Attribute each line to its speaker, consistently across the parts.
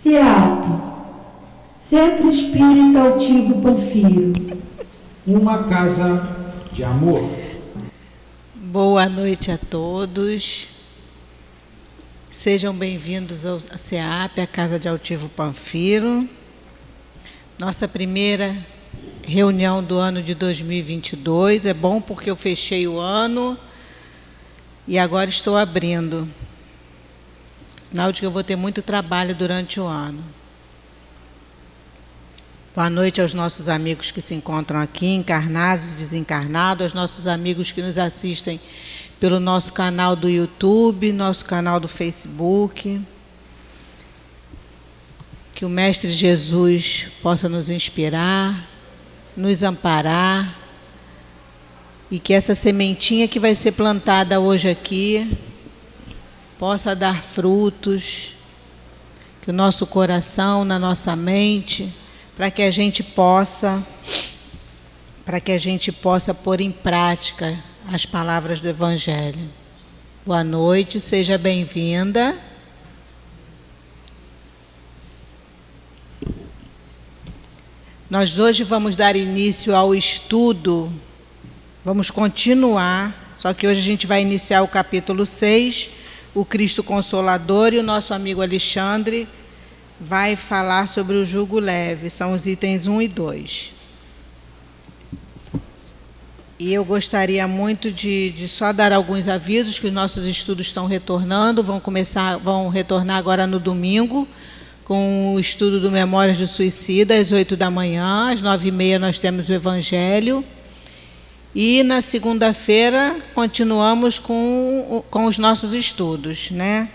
Speaker 1: CEAP, Centro Espírita Altivo Panfiro.
Speaker 2: Uma casa de amor.
Speaker 3: Boa noite a todos. Sejam bem-vindos ao CEAP, a Casa de Altivo Panfiro. Nossa primeira reunião do ano de 2022. É bom porque eu fechei o ano e agora estou abrindo. Sinal de que eu vou ter muito trabalho durante o ano. Boa noite aos nossos amigos que se encontram aqui, encarnados e desencarnados, aos nossos amigos que nos assistem pelo nosso canal do YouTube, nosso canal do Facebook. Que o Mestre Jesus possa nos inspirar, nos amparar, e que essa sementinha que vai ser plantada hoje aqui possa dar frutos, que o nosso coração, na nossa mente, para que a gente possa pôr em prática as palavras do Evangelho. Boa noite, seja bem-vinda. Nós hoje vamos dar início ao estudo, vamos continuar, só que hoje a gente vai iniciar o capítulo 6, o Cristo Consolador, e o nosso amigo Alexandre vai falar sobre o jugo leve, são os itens 1 e 2. E eu gostaria muito de só dar alguns avisos, que os nossos estudos estão retornando, vão retornar agora no domingo, com o estudo do Memórias do Suicida, às 8 da manhã, às 9h30 nós temos o Evangelho. E na segunda-feira continuamos com os nossos estudos, né?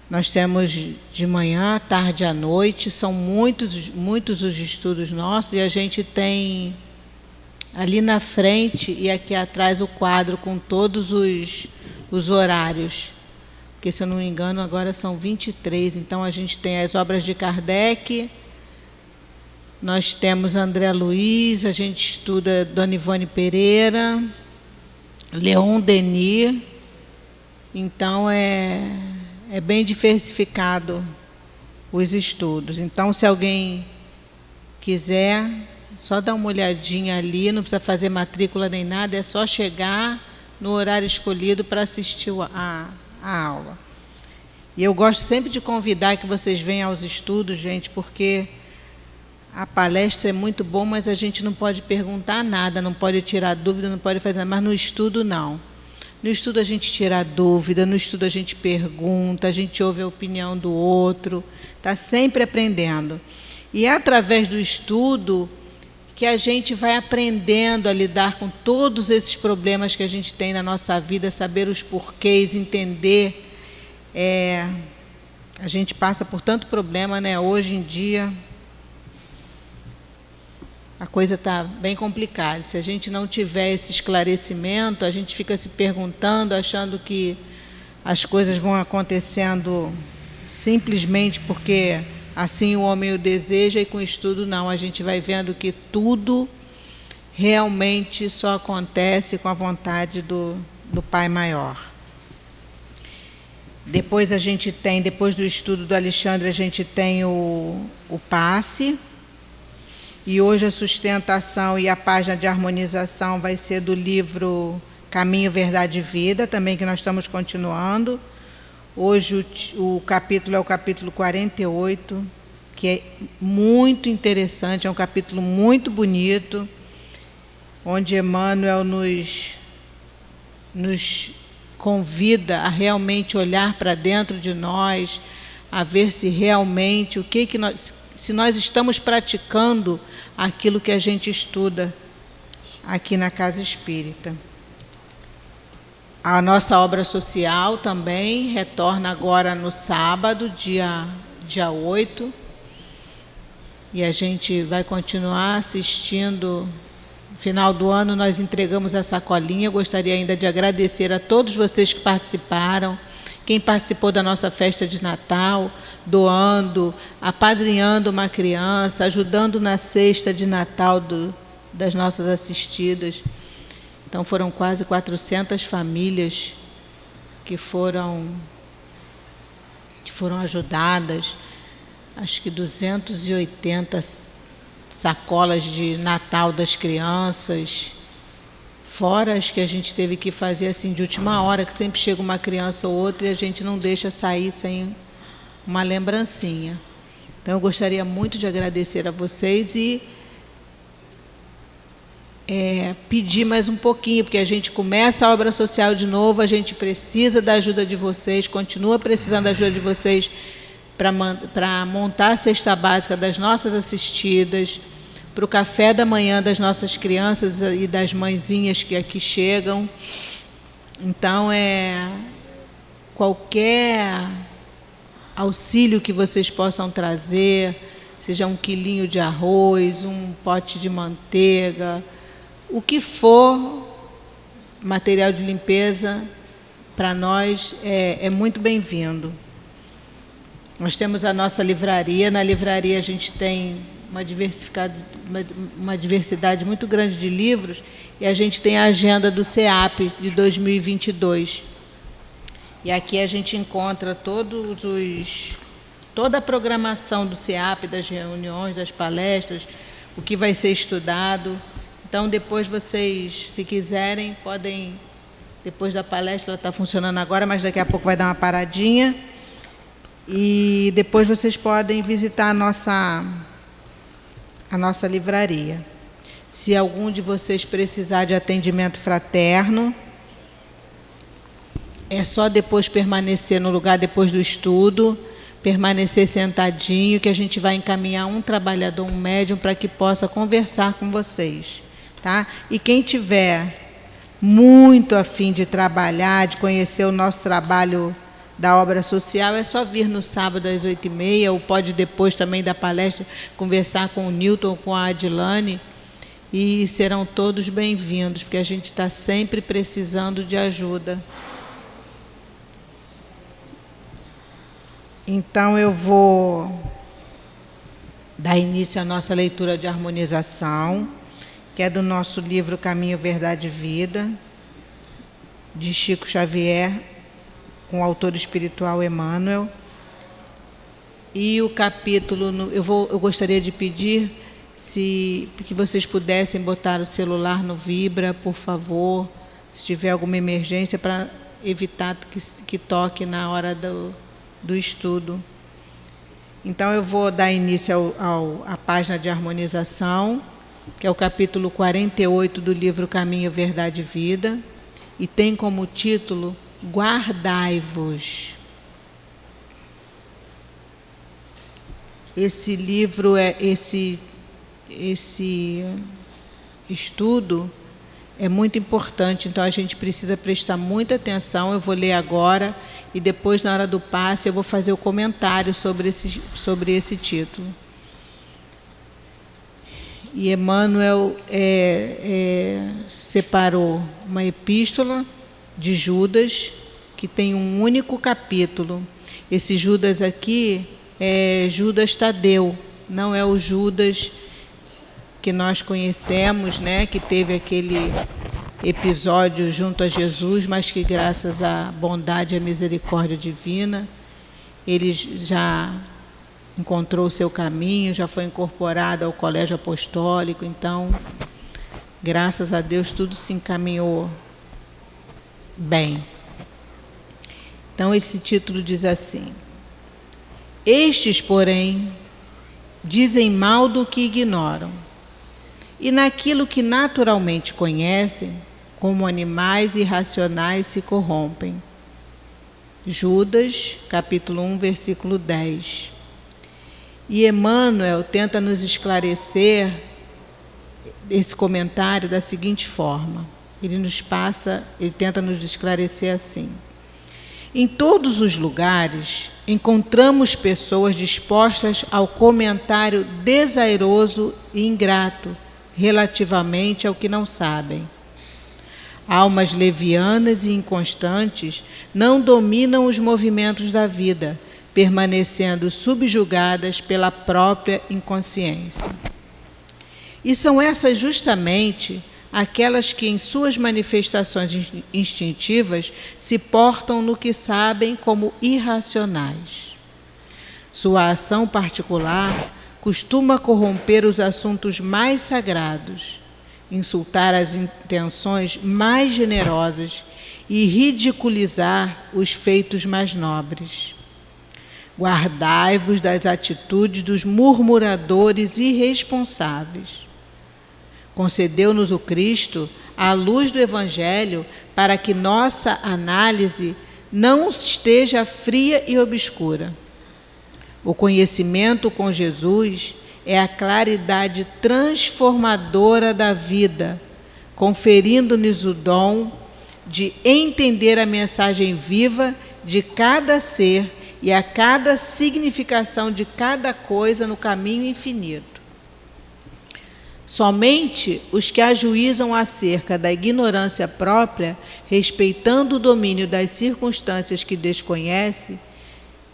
Speaker 3: Nós temos de manhã, tarde e à noite, são muitos os estudos nossos, e a gente tem ali na frente e aqui atrás o quadro com todos os horários. Porque, se eu não me engano, agora são 23, então a gente tem as obras de Kardec, nós temos André Luiz, a gente estuda Dona Ivone Pereira, Leon Denis, então é bem diversificado os estudos. Então, se alguém quiser, só dá uma olhadinha ali, não precisa fazer matrícula nem nada, é só chegar no horário escolhido para assistir a aula. E eu gosto sempre de convidar que vocês venham aos estudos, gente, porque a palestra é muito bom, mas a gente não pode perguntar nada, não pode tirar dúvida, não pode fazer nada, mas no estudo não. No estudo a gente tira dúvida, no estudo a gente pergunta, a gente ouve a opinião do outro, está sempre aprendendo. E é através do estudo que a gente vai aprendendo a lidar com todos esses problemas que a gente tem na nossa vida, saber os porquês, entender. A gente passa por tanto problema, né? Hoje em dia a coisa está bem complicada. Se a gente não tiver esse esclarecimento, a gente fica se perguntando, achando que as coisas vão acontecendo simplesmente porque assim o homem o deseja, e com o estudo não. A gente vai vendo que tudo realmente só acontece com a vontade do Pai Maior. Depois a gente tem, depois do estudo do Alexandre, a gente tem o passe. E hoje a sustentação e a página de harmonização vai ser do livro Caminho, Verdade e Vida, também, que nós estamos continuando. Hoje o capítulo é o capítulo 48, que é muito interessante, é um capítulo muito bonito, onde Emmanuel nos convida a realmente olhar para dentro de nós, a ver se realmente se nós estamos praticando aquilo que a gente estuda aqui na Casa Espírita. A nossa obra social também retorna agora no sábado, dia 8, e a gente vai continuar assistindo. No final do ano nós entregamos a sacolinha. Eu gostaria ainda de agradecer a todos vocês que participaram, quem participou da nossa festa de Natal, doando, apadrinhando uma criança, ajudando na cesta de Natal das nossas assistidas. Então, foram quase 400 famílias que foram ajudadas. acho que 280 sacolas de Natal das crianças, fora as que a gente teve que fazer assim de última hora, que sempre chega uma criança ou outra e a gente não deixa sair sem uma lembrancinha. Então, eu gostaria muito de agradecer a vocês e pedir mais um pouquinho, porque a gente começa a obra social de novo, a gente precisa da ajuda de vocês, continua precisando da ajuda de vocês para montar a cesta básica das nossas assistidas, para o café da manhã das nossas crianças e das mãezinhas que aqui chegam. Então, qualquer auxílio que vocês possam trazer, seja 1 quilinho de arroz, um pote de manteiga, o que for material de limpeza, para nós é muito bem-vindo. Nós temos a nossa livraria. Na livraria a gente tem uma diversidade muito grande de livros, e a gente tem a agenda do CEAP de 2022. E aqui a gente encontra toda a programação do CEAP, das reuniões, das palestras, o que vai ser estudado. Então, depois vocês, se quiserem, podem, depois da palestra, ela está funcionando agora, mas daqui a pouco vai dar uma paradinha, e depois vocês podem visitar a nossa livraria. Se algum de vocês precisar de atendimento fraterno, é só depois permanecer no lugar, depois do estudo, permanecer sentadinho, que a gente vai encaminhar um trabalhador, um médium, para que possa conversar com vocês. Tá? E quem tiver muito a fim de trabalhar, de conhecer o nosso trabalho da obra social, é só vir no sábado às 8h30, ou pode depois também da palestra conversar com o Newton, com a Adilane, e serão todos bem-vindos, porque a gente está sempre precisando de ajuda. Então, eu vou dar início à nossa leitura de harmonização, que é do nosso livro Caminho, Verdade e Vida, de Chico Xavier, com o autor espiritual Emmanuel. E o capítulo, eu gostaria de pedir que vocês pudessem botar o celular no vibra, por favor, se tiver alguma emergência, para evitar que toque na hora do estudo. Então, eu vou dar início à página de harmonização, que é o capítulo 48 do livro Caminho, Verdade e Vida, e tem como título Guardai-vos. Esse livro, esse estudo é muito importante, então a gente precisa prestar muita atenção. Eu vou ler agora e depois, na hora do passe, eu vou fazer o comentário sobre esse título. E Emmanuel separou uma epístola de Judas, que tem um único capítulo. Esse Judas aqui é Judas Tadeu, não é o Judas que nós conhecemos, né, que teve aquele episódio junto a Jesus, mas que, graças à bondade e à misericórdia divina, ele já encontrou o seu caminho, já foi incorporado ao colégio apostólico. Então, graças a Deus, tudo se encaminhou bem. Então, esse título diz assim: estes, porém, dizem mal do que ignoram, e naquilo que naturalmente conhecem, como animais irracionais se corrompem. Judas, capítulo 1, versículo 10. E Emmanuel tenta nos esclarecer esse comentário da seguinte forma. Ele tenta nos esclarecer assim: em todos os lugares encontramos pessoas dispostas ao comentário desairoso e ingrato relativamente ao que não sabem. Almas levianas e inconstantes não dominam os movimentos da vida, permanecendo subjugadas pela própria inconsciência. E são essas justamente aquelas que, em suas manifestações instintivas, se portam no que sabem como irracionais. Sua ação particular costuma corromper os assuntos mais sagrados, insultar as intenções mais generosas e ridiculizar os feitos mais nobres. Guardai-vos das atitudes dos murmuradores irresponsáveis. Concedeu-nos o Cristo a luz do Evangelho para que nossa análise não esteja fria e obscura. O conhecimento com Jesus é a claridade transformadora da vida, conferindo-nos o dom de entender a mensagem viva de cada ser e a cada significação de cada coisa no caminho infinito. Somente os que ajuizam acerca da ignorância própria, respeitando o domínio das circunstâncias que desconhece,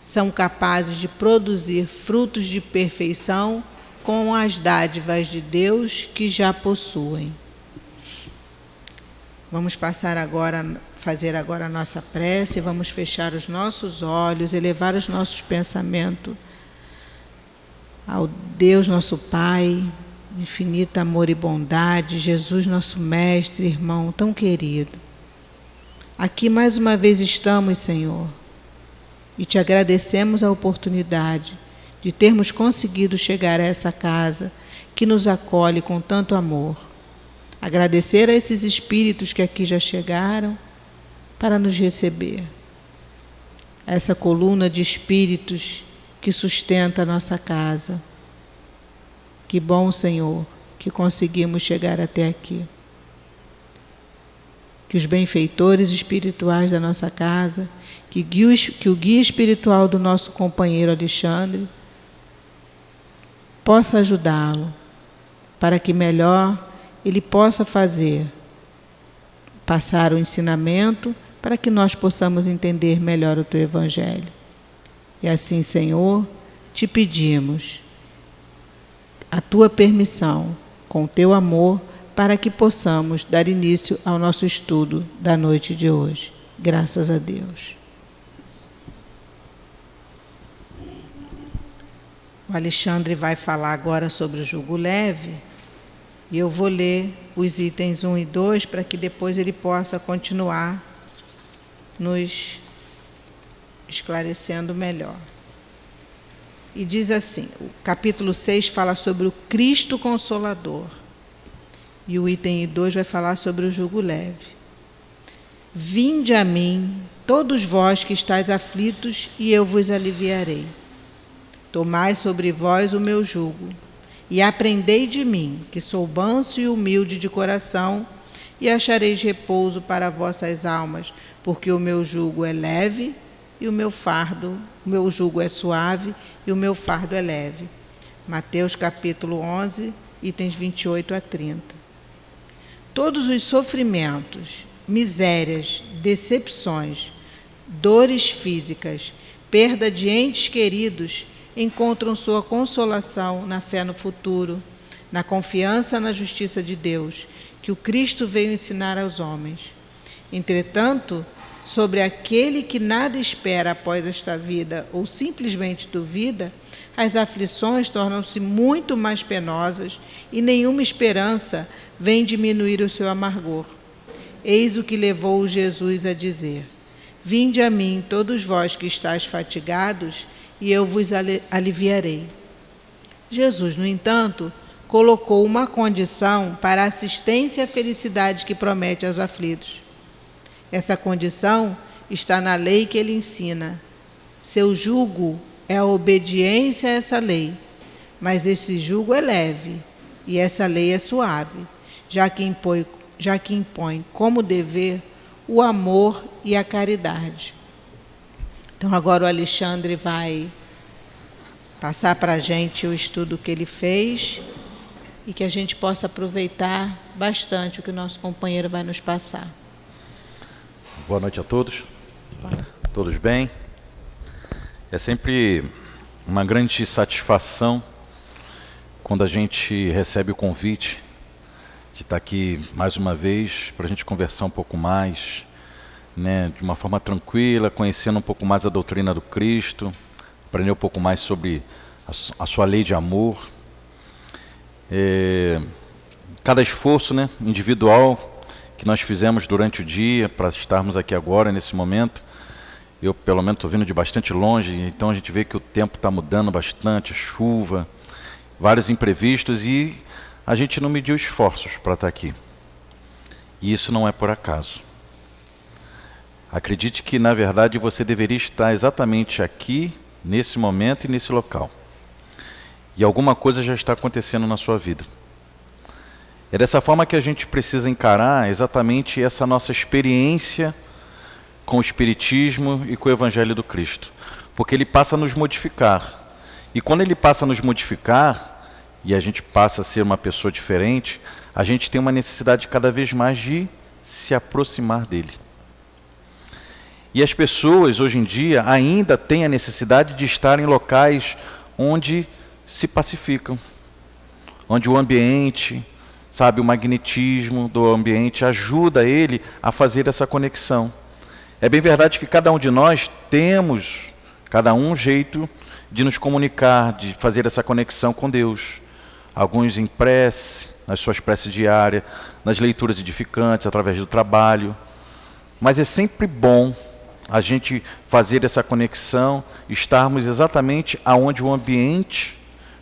Speaker 3: são capazes de produzir frutos de perfeição com as dádivas de Deus que já possuem. Vamos fazer agora a nossa prece, vamos fechar os nossos olhos, elevar os nossos pensamentos ao Deus nosso Pai, infinito amor e bondade, Jesus nosso Mestre, irmão tão querido. Aqui mais uma vez estamos, Senhor, e te agradecemos a oportunidade de termos conseguido chegar a essa casa que nos acolhe com tanto amor. Agradecer a esses espíritos que aqui já chegaram para nos receber. Essa coluna de espíritos que sustenta a nossa casa. Que bom, Senhor, que conseguimos chegar até aqui. Que os benfeitores espirituais da nossa casa, que o guia espiritual do nosso companheiro Alexandre possa ajudá-lo, para que melhor ele possa passar o ensinamento, para que nós possamos entender melhor o Teu Evangelho. E assim, Senhor, te pedimos a Tua permissão, com o Teu amor, para que possamos dar início ao nosso estudo da noite de hoje. Graças a Deus. O Alexandre vai falar agora sobre o jugo leve, e eu vou ler os itens 1 e 2 para que depois ele possa continuar nos esclarecendo melhor. E diz assim, o capítulo 6 fala sobre o Cristo Consolador, e o item 2 vai falar sobre o jugo leve. Vinde a mim, todos vós que estáis aflitos, e eu vos aliviarei. Tomai sobre vós o meu jugo, e aprendei de mim, que sou manso e humilde de coração, e achareis repouso para vossas almas, porque o meu jugo é leve e o meu jugo é suave e o meu fardo é leve. Mateus capítulo 11, itens 28 a 30. Todos os sofrimentos, misérias, decepções, dores físicas, perda de entes queridos, encontram sua consolação na fé no futuro, na confiança na justiça de Deus, que o Cristo veio ensinar aos homens. Entretanto, sobre aquele que nada espera após esta vida ou simplesmente duvida, as aflições tornam-se muito mais penosas e nenhuma esperança vem diminuir o seu amargor. Eis o que levou Jesus a dizer: Vinde a mim, todos vós que estáis fatigados, e eu vos aliviarei. Jesus, no entanto, colocou uma condição para a assistência e a felicidade que promete aos aflitos. Essa condição está na lei que ele ensina. Seu jugo é a obediência a essa lei, mas esse jugo é leve e essa lei é suave, já que impõe como dever o amor e a caridade. Então, agora o Alexandre vai passar para a gente o estudo que ele fez e que a gente possa aproveitar bastante o que o nosso companheiro vai nos passar.
Speaker 4: Boa noite a todos. Todos bem? É sempre uma grande satisfação quando a gente recebe o convite de estar aqui mais uma vez para a gente conversar um pouco mais, né, de uma forma tranquila, conhecendo um pouco mais a doutrina do Cristo, aprender um pouco mais sobre a sua lei de amor. Cada esforço, né, individual que nós fizemos durante o dia para estarmos aqui agora, nesse momento, eu pelo menos estou vindo de bastante longe, então a gente vê que o tempo está mudando bastante, a chuva, vários imprevistos, e a gente não mediu esforços para estar aqui. E isso não é por acaso. Acredite que, na verdade, você deveria estar exatamente aqui, nesse momento e nesse local. E alguma coisa já está acontecendo na sua vida. É dessa forma que a gente precisa encarar exatamente essa nossa experiência com o Espiritismo e com o Evangelho do Cristo. Porque ele passa a nos modificar. E quando ele passa a nos modificar, e a gente passa a ser uma pessoa diferente, a gente tem uma necessidade cada vez mais de se aproximar dele. E as pessoas, hoje em dia, ainda têm a necessidade de estar em locais onde se pacificam, onde o ambiente, sabe, o magnetismo do ambiente ajuda ele a fazer essa conexão. É bem verdade que cada um de nós temos, cada um jeito de nos comunicar, de fazer essa conexão com Deus. Alguns em prece, nas suas preces diárias, nas leituras edificantes, através do trabalho. Mas é sempre bom a gente fazer essa conexão, estarmos exatamente aonde o ambiente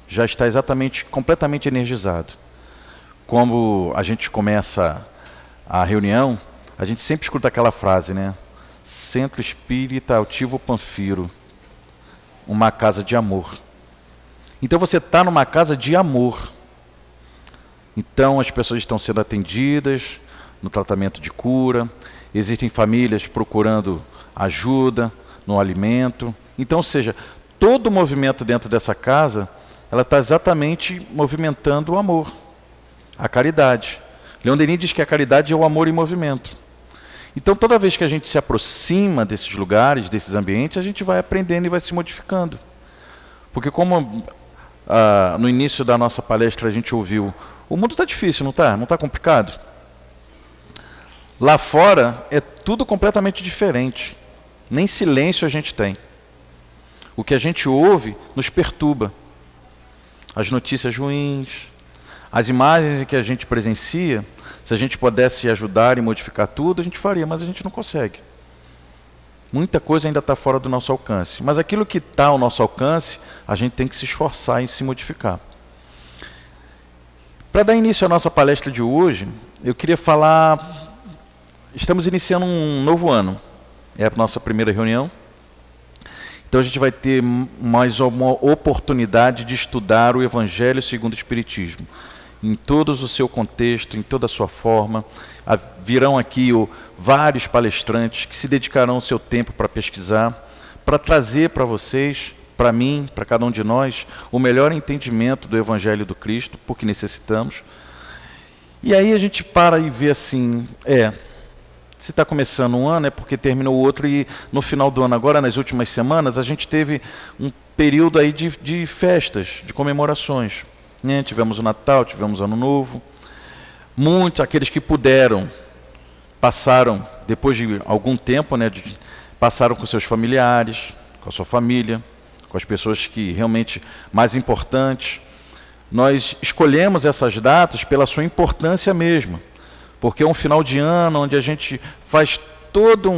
Speaker 4: já está exatamente, completamente energizado. Como a gente começa a reunião, a gente sempre escuta aquela frase, né? Centro Espírita Altivo Panfiro, uma casa de amor. Então você está numa casa de amor. Então as pessoas estão sendo atendidas no tratamento de cura, existem famílias procurando ajuda no alimento. Então, ou seja, todo o movimento dentro dessa casa, ela está exatamente movimentando o amor, a caridade. Leon Denis diz que a caridade é o amor em movimento. Então, toda vez que a gente se aproxima desses lugares, desses ambientes, a gente vai aprendendo e vai se modificando. Porque como no início da nossa palestra a gente ouviu, o mundo está difícil, não está? Não está complicado? Lá fora é tudo completamente diferente. Nem silêncio a gente tem. O que a gente ouve nos perturba. As notícias ruins, as imagens que a gente presencia, se a gente pudesse ajudar e modificar tudo, a gente faria, mas a gente não consegue. Muita coisa ainda está fora do nosso alcance. Mas aquilo que está ao nosso alcance, a gente tem que se esforçar em se modificar. Para dar início à nossa palestra de hoje, eu queria falar... Estamos iniciando um novo ano. É a nossa primeira reunião. Então a gente vai ter mais uma oportunidade de estudar o Evangelho segundo o Espiritismo. Em todo o seu contexto, em toda a sua forma. Virão aqui vários palestrantes que se dedicarão o seu tempo para pesquisar, para trazer para vocês, para mim, para cada um de nós, o melhor entendimento do Evangelho do Cristo, porque necessitamos. E aí a gente para e vê assim, se está começando um ano é porque terminou o outro, e no final do ano agora, nas últimas semanas, a gente teve um período aí de festas, de comemorações. Né? Tivemos o Natal, tivemos o Ano Novo. Muitos, aqueles que puderam, passaram, depois de algum tempo, né, passaram com seus familiares, com a sua família, com as pessoas que realmente mais importantes. Nós escolhemos essas datas pela sua importância mesmo. Porque é um final de ano onde a gente faz toda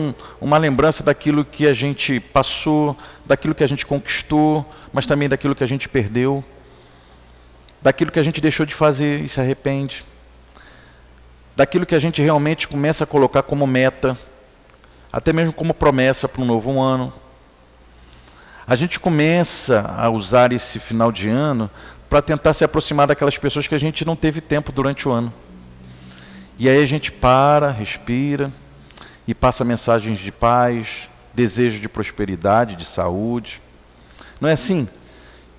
Speaker 4: uma lembrança daquilo que a gente passou, daquilo que a gente conquistou, mas também daquilo que a gente perdeu, daquilo que a gente deixou de fazer e se arrepende, daquilo que a gente realmente começa a colocar como meta, até mesmo como promessa para um novo ano. A gente começa a usar esse final de ano para tentar se aproximar daquelas pessoas que a gente não teve tempo durante o ano. E aí a gente para, respira e passa mensagens de paz, desejo de prosperidade, de saúde. Não é assim?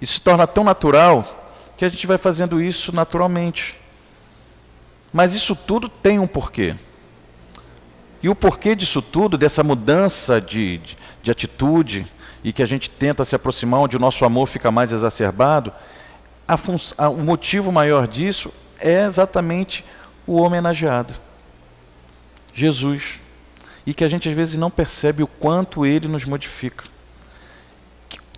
Speaker 4: Isso se torna tão natural que a gente vai fazendo isso naturalmente. Mas isso tudo tem um porquê. E o porquê disso tudo, dessa mudança de atitude, e que a gente tenta se aproximar onde o nosso amor fica mais exacerbado, o motivo maior disso é exatamente o homenageado, Jesus, e que a gente às vezes não percebe o quanto ele nos modifica.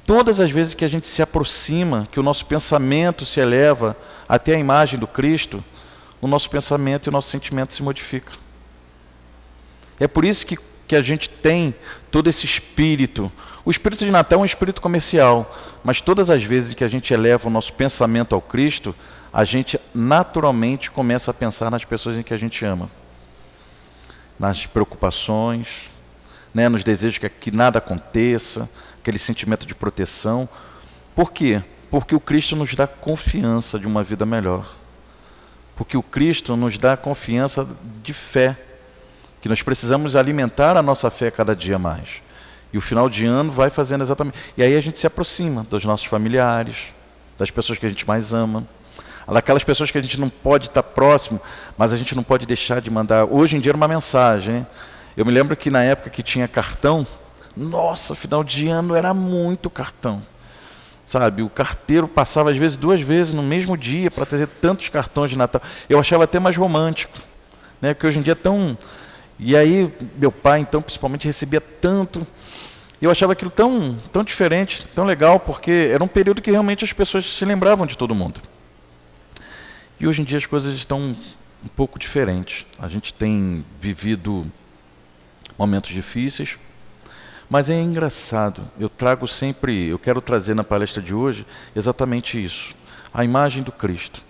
Speaker 4: todas as vezes que a gente se aproxima, que o nosso pensamento se eleva até a imagem do Cristo, o nosso pensamento e o nosso sentimento se modificam. É por isso que a gente tem todo esse espírito. O espírito de Natal é um espírito comercial, mas todas as vezes que a gente eleva o nosso pensamento ao Cristo, a gente naturalmente começa a pensar nas pessoas em que a gente ama, nas preocupações, né, nos desejos que nada aconteça, aquele sentimento de proteção. Por quê? Porque o Cristo nos dá confiança de uma vida melhor. Porque o Cristo nos dá confiança de fé, que nós precisamos alimentar a nossa fé cada dia mais. E o final de ano vai fazendo exatamente. E aí a gente se aproxima dos nossos familiares, das pessoas que a gente mais ama, daquelas pessoas que a gente não pode estar próximo, mas a gente não pode deixar de mandar. Hoje em dia era uma mensagem, né? Eu me lembro que na época que tinha cartão, nossa, final de ano era muito cartão. Sabe, o carteiro passava às vezes 2 vezes no mesmo dia para trazer tantos cartões de Natal. Eu achava até mais romântico, né? Porque hoje em dia é tão... E aí, meu pai, então, principalmente, recebia tanto. E eu achava aquilo tão diferente, tão legal, porque era um período que realmente as pessoas se lembravam de todo mundo. E hoje em dia as coisas estão um pouco diferentes. A gente tem vivido momentos difíceis, mas é engraçado. Eu quero trazer na palestra de hoje exatamente isso. A imagem do Cristo.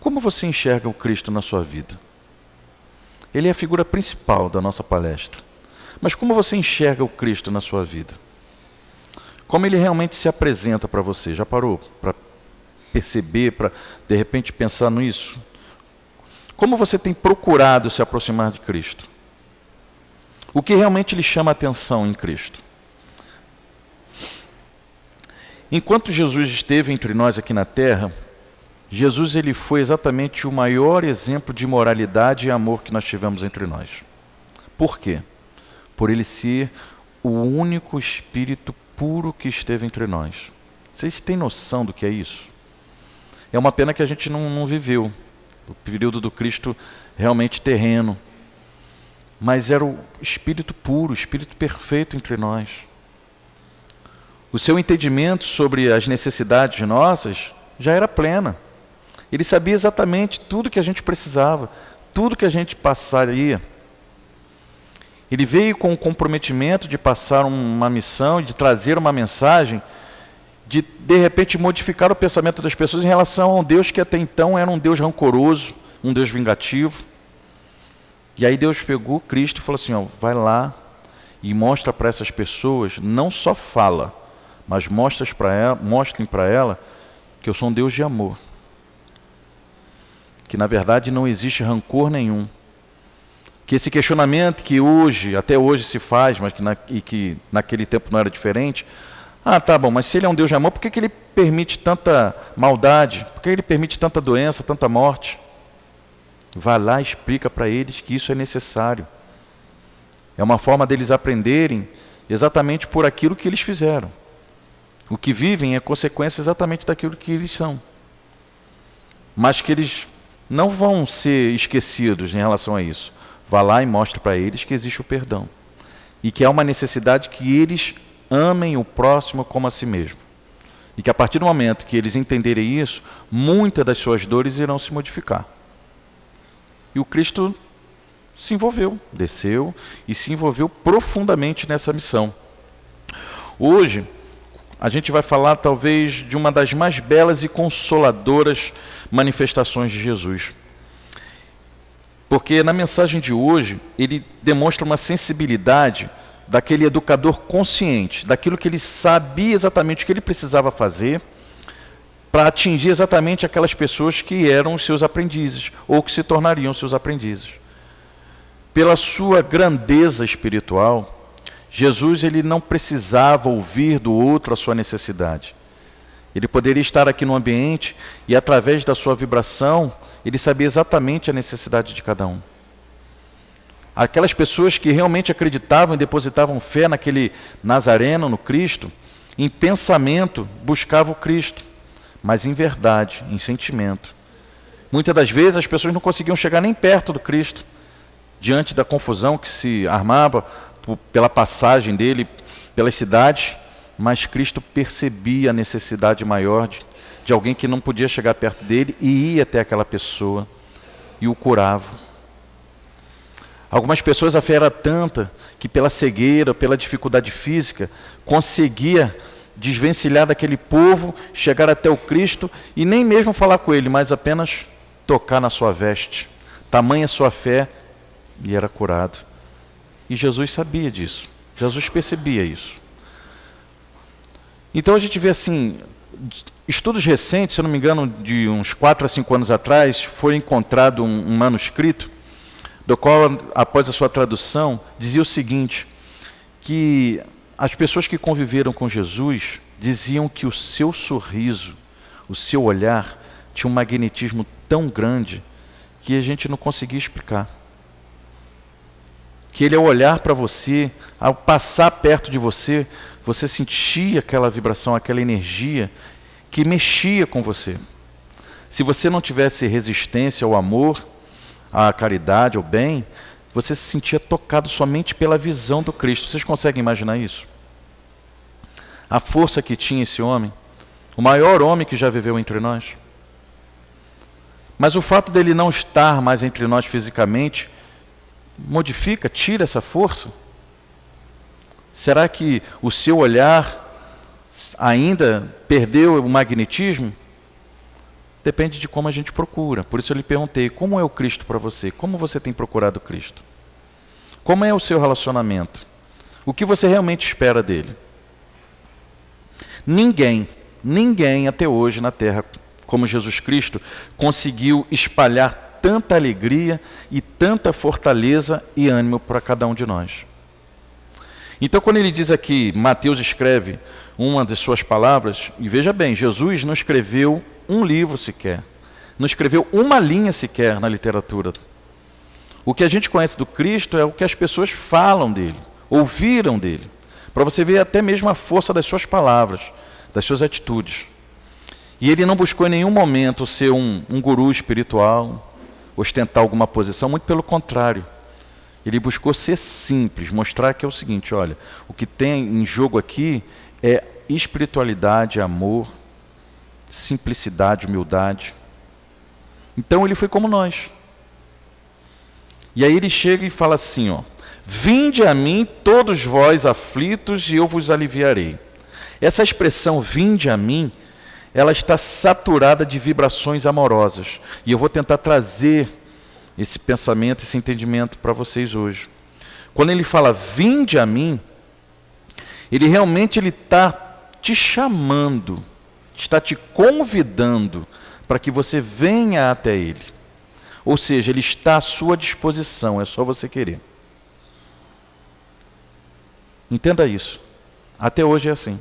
Speaker 4: Como você enxerga o Cristo na sua vida? Ele é a figura principal da nossa palestra. Mas como você enxerga o Cristo na sua vida? Como ele realmente se apresenta para você? Já parou para perceber, para de repente pensar nisso? Como você tem procurado se aproximar de Cristo? O que realmente lhe chama a atenção em Cristo? Enquanto Jesus esteve entre nós aqui na terra, Jesus ele foi exatamente o maior exemplo de moralidade e amor que nós tivemos entre nós. Por quê? Por ele ser o único espírito puro que esteve entre nós. Vocês têm noção do que é isso? É uma pena que a gente não viveu o período do Cristo realmente terreno. Mas era o espírito puro, o espírito perfeito entre nós. O seu entendimento sobre as necessidades nossas já era plena. Ele sabia exatamente tudo que a gente precisava, tudo que a gente passaria. Ele veio com o comprometimento de passar uma missão, de trazer uma mensagem, de repente modificar o pensamento das pessoas em relação a um Deus que até então era um Deus rancoroso, um Deus vingativo. E aí Deus pegou Cristo e falou assim, ó, vai lá e mostra para essas pessoas, não só fala, mas mostrem para ela que eu sou um Deus de amor. Que na verdade não existe rancor nenhum. Que esse questionamento que até hoje se faz, mas que naquele tempo não era diferente. Ah, tá bom, mas se ele é um Deus de amor, por que ele permite tanta maldade? Por que ele permite tanta doença, tanta morte? Vai lá e explica para eles que isso é necessário. É uma forma deles aprenderem exatamente por aquilo que eles fizeram. O que vivem é consequência exatamente daquilo que eles são. Mas que eles não vão ser esquecidos em relação a isso. Vá lá e mostre para eles que existe o perdão. E que há uma necessidade que eles amem o próximo como a si mesmo. E que a partir do momento que eles entenderem isso, muitas das suas dores irão se modificar. E o Cristo se envolveu, desceu e se envolveu profundamente nessa missão. Hoje, a gente vai falar talvez de uma das mais belas e consoladoras manifestações de Jesus. Porque na mensagem de hoje, ele demonstra uma sensibilidade daquele educador consciente, daquilo que ele sabia exatamente o que ele precisava fazer para atingir exatamente aquelas pessoas que eram os seus aprendizes, ou que se tornariam seus aprendizes. Pela sua grandeza espiritual, Jesus ele não precisava ouvir do outro a sua necessidade. Ele poderia estar aqui no ambiente e através da sua vibração, ele sabia exatamente a necessidade de cada um. Aquelas pessoas que realmente acreditavam e depositavam fé naquele Nazareno, no Cristo, em pensamento buscavam o Cristo, mas em verdade, em sentimento. Muitas das vezes as pessoas não conseguiam chegar nem perto do Cristo, diante da confusão que se armava pela passagem dele pelas cidades, mas Cristo percebia a necessidade maior de alguém que não podia chegar perto dele e ia até aquela pessoa e o curava. Algumas pessoas, a fé era tanta que pela cegueira, pela dificuldade física, conseguia desvencilhar daquele povo, chegar até o Cristo e nem mesmo falar com ele, mas apenas tocar na sua veste. Tamanha sua fé, e era curado. E Jesus sabia disso. Jesus percebia isso. Então a gente vê assim, estudos recentes, se eu não me engano, de uns 4 a 5 anos atrás, foi encontrado um manuscrito, do qual, após a sua tradução, dizia o seguinte, que as pessoas que conviveram com Jesus diziam que o seu sorriso, o seu olhar, tinha um magnetismo tão grande que a gente não conseguia explicar. Que ele, ao olhar para você, ao passar perto de você, você sentia aquela vibração, aquela energia que mexia com você. Se você não tivesse resistência ao amor, à caridade, ao bem, você se sentia tocado somente pela visão do Cristo. Vocês conseguem imaginar isso? A força que tinha esse homem, o maior homem que já viveu entre nós. Mas o fato dele não estar mais entre nós fisicamente, modifica, tira essa força? Será que o seu olhar ainda perdeu o magnetismo? Depende de como a gente procura. Por isso eu lhe perguntei, como é o Cristo para você? Como você tem procurado o Cristo? Como é o seu relacionamento? O que você realmente espera dele? Ninguém até hoje na Terra, como Jesus Cristo, conseguiu espalhar tanta alegria e tanta fortaleza e ânimo para cada um de nós. Então, quando ele diz aqui, Mateus escreve uma de suas palavras, e veja bem, Jesus não escreveu um livro sequer, não escreveu uma linha sequer na literatura. O que a gente conhece do Cristo é o que as pessoas falam dele, ouviram dele, para você ver até mesmo a força das suas palavras, das suas atitudes. E ele não buscou em nenhum momento ser um guru espiritual, ostentar alguma posição, muito pelo contrário. Ele buscou ser simples, mostrar que é o seguinte, olha, o que tem em jogo aqui é espiritualidade, amor, simplicidade, humildade. Então ele foi como nós. E aí ele chega e fala assim, ó, vinde a mim todos vós aflitos e eu vos aliviarei. Essa expressão vinde a mim, ela está saturada de vibrações amorosas. E eu vou tentar trazer esse pensamento, esse entendimento para vocês hoje. Quando ele fala vinde a mim, ele realmente está te chamando, está te convidando para que você venha até ele. Ou seja, ele está à sua disposição, é só você querer. Entenda isso. Até hoje é assim.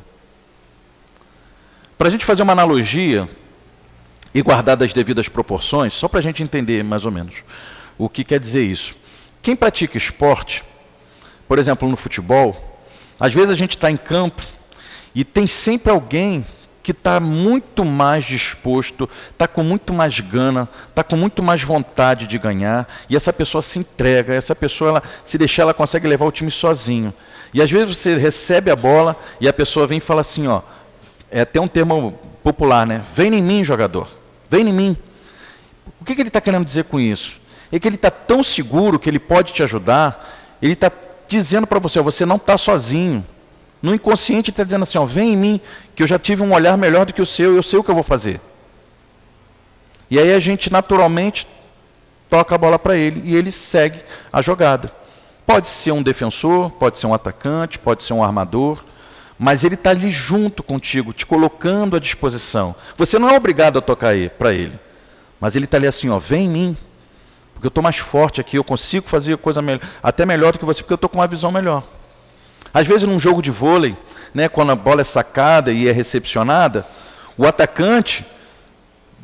Speaker 4: Para a gente fazer uma analogia e guardar das devidas proporções, só para a gente entender mais ou menos o que quer dizer isso. Quem pratica esporte, por exemplo, no futebol, às vezes a gente está em campo e tem sempre alguém que está muito mais disposto, está com muito mais gana, está com muito mais vontade de ganhar, e essa pessoa se entrega, essa pessoa, ela, se deixar, ela consegue levar o time sozinho. E às vezes você recebe a bola e a pessoa vem e fala assim, ó, é até um termo popular, né? Vem em mim, jogador, vem em mim. O que ele está querendo dizer com isso? É que ele está tão seguro que ele pode te ajudar, ele está dizendo para você, ó, você não está sozinho. No inconsciente ele está dizendo assim, ó, vem em mim, que eu já tive um olhar melhor do que o seu, eu sei o que eu vou fazer. E aí a gente naturalmente toca a bola para ele e ele segue a jogada. Pode ser um defensor, pode ser um atacante, pode ser um armador, mas ele está ali junto contigo, te colocando à disposição. Você não é obrigado a tocar para ele, mas ele está ali assim, ó, vem em mim, porque eu estou mais forte aqui, eu consigo fazer coisa melhor, até melhor do que você, porque eu estou com uma visão melhor. Às vezes num jogo de vôlei, né, quando a bola é sacada e é recepcionada, o atacante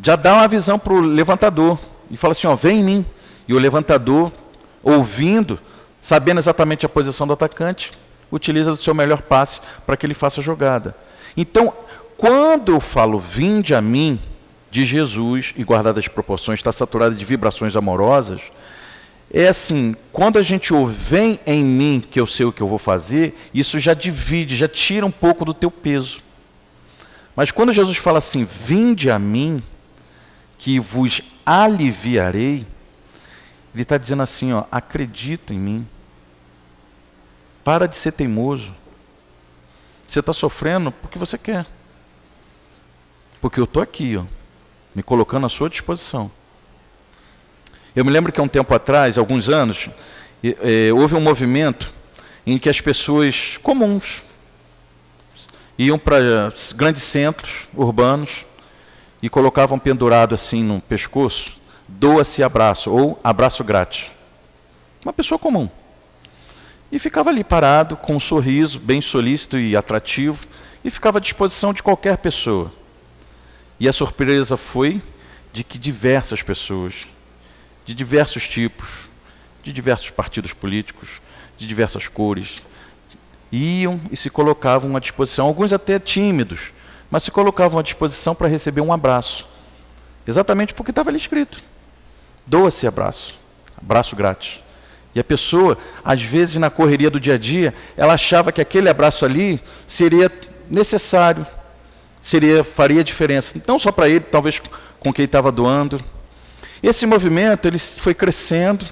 Speaker 4: já dá uma visão para o levantador e fala assim, ó, vem em mim. E o levantador, ouvindo, sabendo exatamente a posição do atacante, utiliza o seu melhor passe para que ele faça a jogada. Então, quando eu falo vinde a mim, de Jesus, e guardado as proporções, está saturado de vibrações amorosas, é assim, quando a gente ouve, vem em mim que eu sei o que eu vou fazer, isso já divide, já tira um pouco do teu peso. Mas quando Jesus fala assim, vinde a mim, que vos aliviarei, ele está dizendo assim, ó, acredita em mim. Para de ser teimoso. Você está sofrendo porque você quer. Porque eu estou aqui, ó, me colocando à sua disposição. Eu me lembro que há um tempo atrás, alguns anos, houve um movimento em que as pessoas comuns iam para grandes centros urbanos e colocavam pendurado assim no pescoço, doa-se abraço, ou abraço grátis. Uma pessoa comum. E ficava ali parado, com um sorriso bem solícito e atrativo, e ficava à disposição de qualquer pessoa. E a surpresa foi de que diversas pessoas, de diversos tipos, de diversos partidos políticos, de diversas cores, iam e se colocavam à disposição, alguns até tímidos, mas se colocavam à disposição para receber um abraço. Exatamente porque estava ali escrito. Doa-se abraço, abraço grátis. E a pessoa, às vezes na correria do dia a dia, ela achava que aquele abraço ali seria necessário, faria diferença. Não só para ele, talvez com quem estava doando. Esse movimento ele foi crescendo,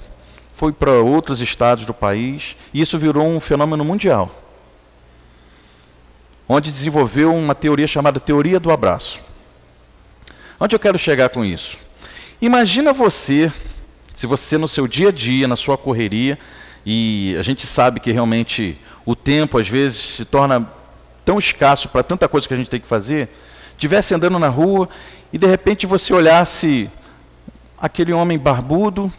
Speaker 4: foi para outros estados do país, e isso virou um fenômeno mundial, onde desenvolveu uma teoria chamada teoria do abraço. Onde eu quero chegar com isso? Imagina você, se você no seu dia a dia, na sua correria, e a gente sabe que realmente o tempo às vezes se torna tão escasso para tanta coisa que a gente tem que fazer, estivesse andando na rua e de repente você olhasse aquele homem barbudo,